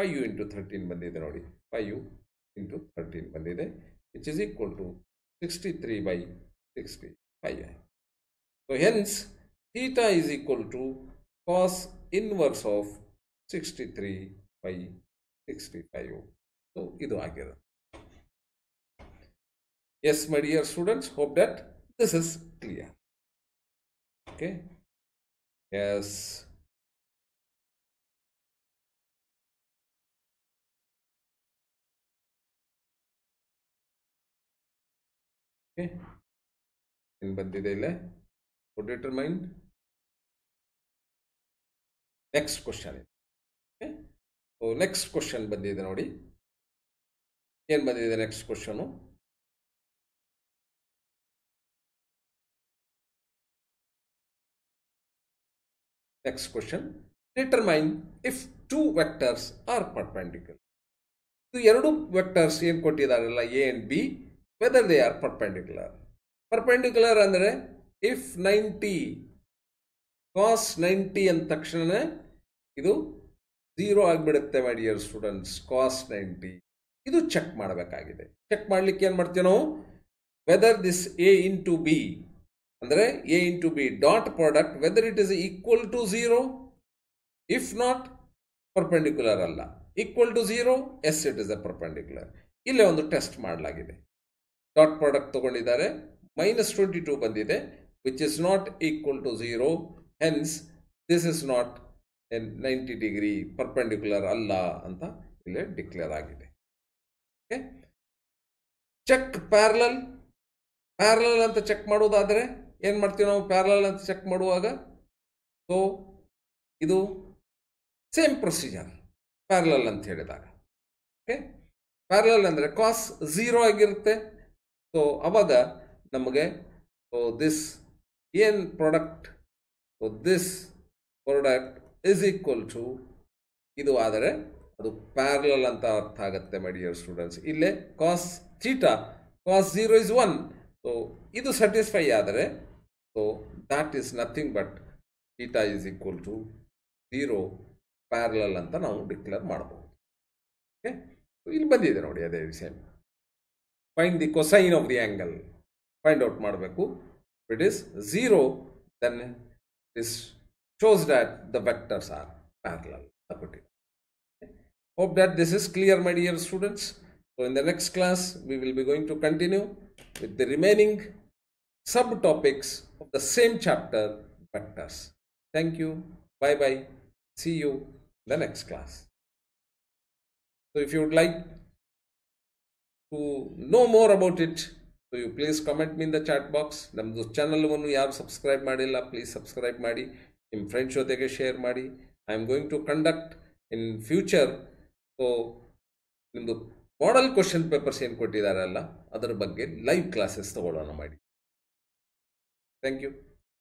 5 into 13 ಬಂದಿದೆ ನೋಡಿ. 5 into 13 ಬಂದಿದೆ which is equal to 63 by 65. So hence theta is equal to cos inverse of 63 by 65. So ಇದು ಆಗಿರೋದು. Yes, my dear students, hope that this is clear. Okay. Yes. Okay. In ಬಂದಿದೆ ಇಲ್ಲ. So determine next question. Okay. So next question ಬಂದಿದೆ ನೋಡಿ. ಏನು ಬಂದಿದೆ next question? Next question, determine if two vectors are perpendicular. So, ಎರಡು vectors ಏನು ಕೊಟ್ಟಿದ್ದಾರಲ್ಲ A and B, whether they are perpendicular. Perpendicular ಅಂದರೆ if 90 cos 90 ಅಂದ ತಕ್ಷಣ ಇದು 0 ಆಗಿಬಿಡುತ್ತೆ ಮೈ ಡಿಯರ್ ಸ್ಟೂಡೆಂಟ್ಸ್. ಕಾಸ್ 90 ಇದು ಚೆಕ್ ಮಾಡಬೇಕಾಗಿದೆ. ಚೆಕ್ ಮಾಡಲಿಕ್ಕೆ ಏನು ಮಾಡ್ತೀವಿ ನಾವು, whether this A into B ಅಂದರೆ A into B dot product whether it is equal to 0. If not perpendicular ಅಲ್ಲ, equal to 0 as it is a perpendicular. ಇಲ್ಲೇ ಒಂದು ಟೆಸ್ಟ್ ಮಾಡಲಾಗಿದೆ. ಡಾಟ್ ಪ್ರಾಡಕ್ಟ್ ತಗೊಂಡಿದ್ದಾರೆ, -22 ಬಂದಿದೆ, which is not equal to 0, hence this is not 90 degree perpendicular ಅಲ್ಲ ಅಂತ ಇಲ್ಲೇ declare ಆಗಿದೆ. Okay, check parallel. ಪ್ಯಾರಲಲ್ ಅಂತ ಚೆಕ್ ಮಾಡೋದಾದರೆ ಏನು ಮಾಡ್ತೀವಿ ನಾವು, ಪ್ಯಾರಲಲ್ ಅಂತ ಚೆಕ್ ಮಾಡುವಾಗ ಸೊ ಇದು ಸೇಮ್ ಪ್ರೊಸೀಜರ್ ಪ್ಯಾರಲಲ್ ಅಂತ ಹೇಳಿದಾಗ. ಓಕೆ, ಪ್ಯಾರಲಲ್ ಅಂದರೆ ಕಾಸ್ 0 ಆಗಿರುತ್ತೆ. ಸೊ ಅವಾಗ ನಮಗೆ ದಿಸ್ ಏನು product, this product is equal to ಇದು ಆದರೆ ಅದು ಪ್ಯಾರಲಲ್ ಅಂತ ಅರ್ಥ ಆಗುತ್ತೆ ಮೈ ಡಿಯರ್ ಸ್ಟೂಡೆಂಟ್ಸ್. ಇಲ್ಲೇ cos theta cos 0 is 1. So ಇದು ಸ್ಯಾಟಿಸ್ಫೈ ಆದರೆ so that is nothing but theta is equal to 0 parallel ಅಂತ ನಾವು ಡಿಕ್ಲೇರ್ ಮಾಡಬಹುದು. ಓಕೆ, ಇಲ್ಲಿ ಬಂದಿದೆ ನೋಡಿ ಅದೇ ವಿಷಯ. Find the cosine of the angle find out ಮಾಡಬೇಕು. It is 0 then this shows that the vectors are parallel. Hope that this is clear, my dear students. So in the next class we will be going to continue with the remaining subtopics of the same chapter, vectors. Thank you. Bye bye. See you in the next class. So if you would like to know more about it, so you please comment me in the chat box. Namdu channel vannu yaru subscribe madilla, please subscribe ಮಾಡಿ ನಿಮ್ಮ friends ಜೊತೆಗೆ share ಮಾಡಿ. I am going to conduct in future so ನಿಮ್ಮದು model question papers ಏನು ಕೊಟ್ಟಿದ್ದಾರಲ್ಲ ಅದರ ಬಗ್ಗೆ live classes ತಗೊಳ್ಳೋಣ ಮಾಡಿ. Thank you.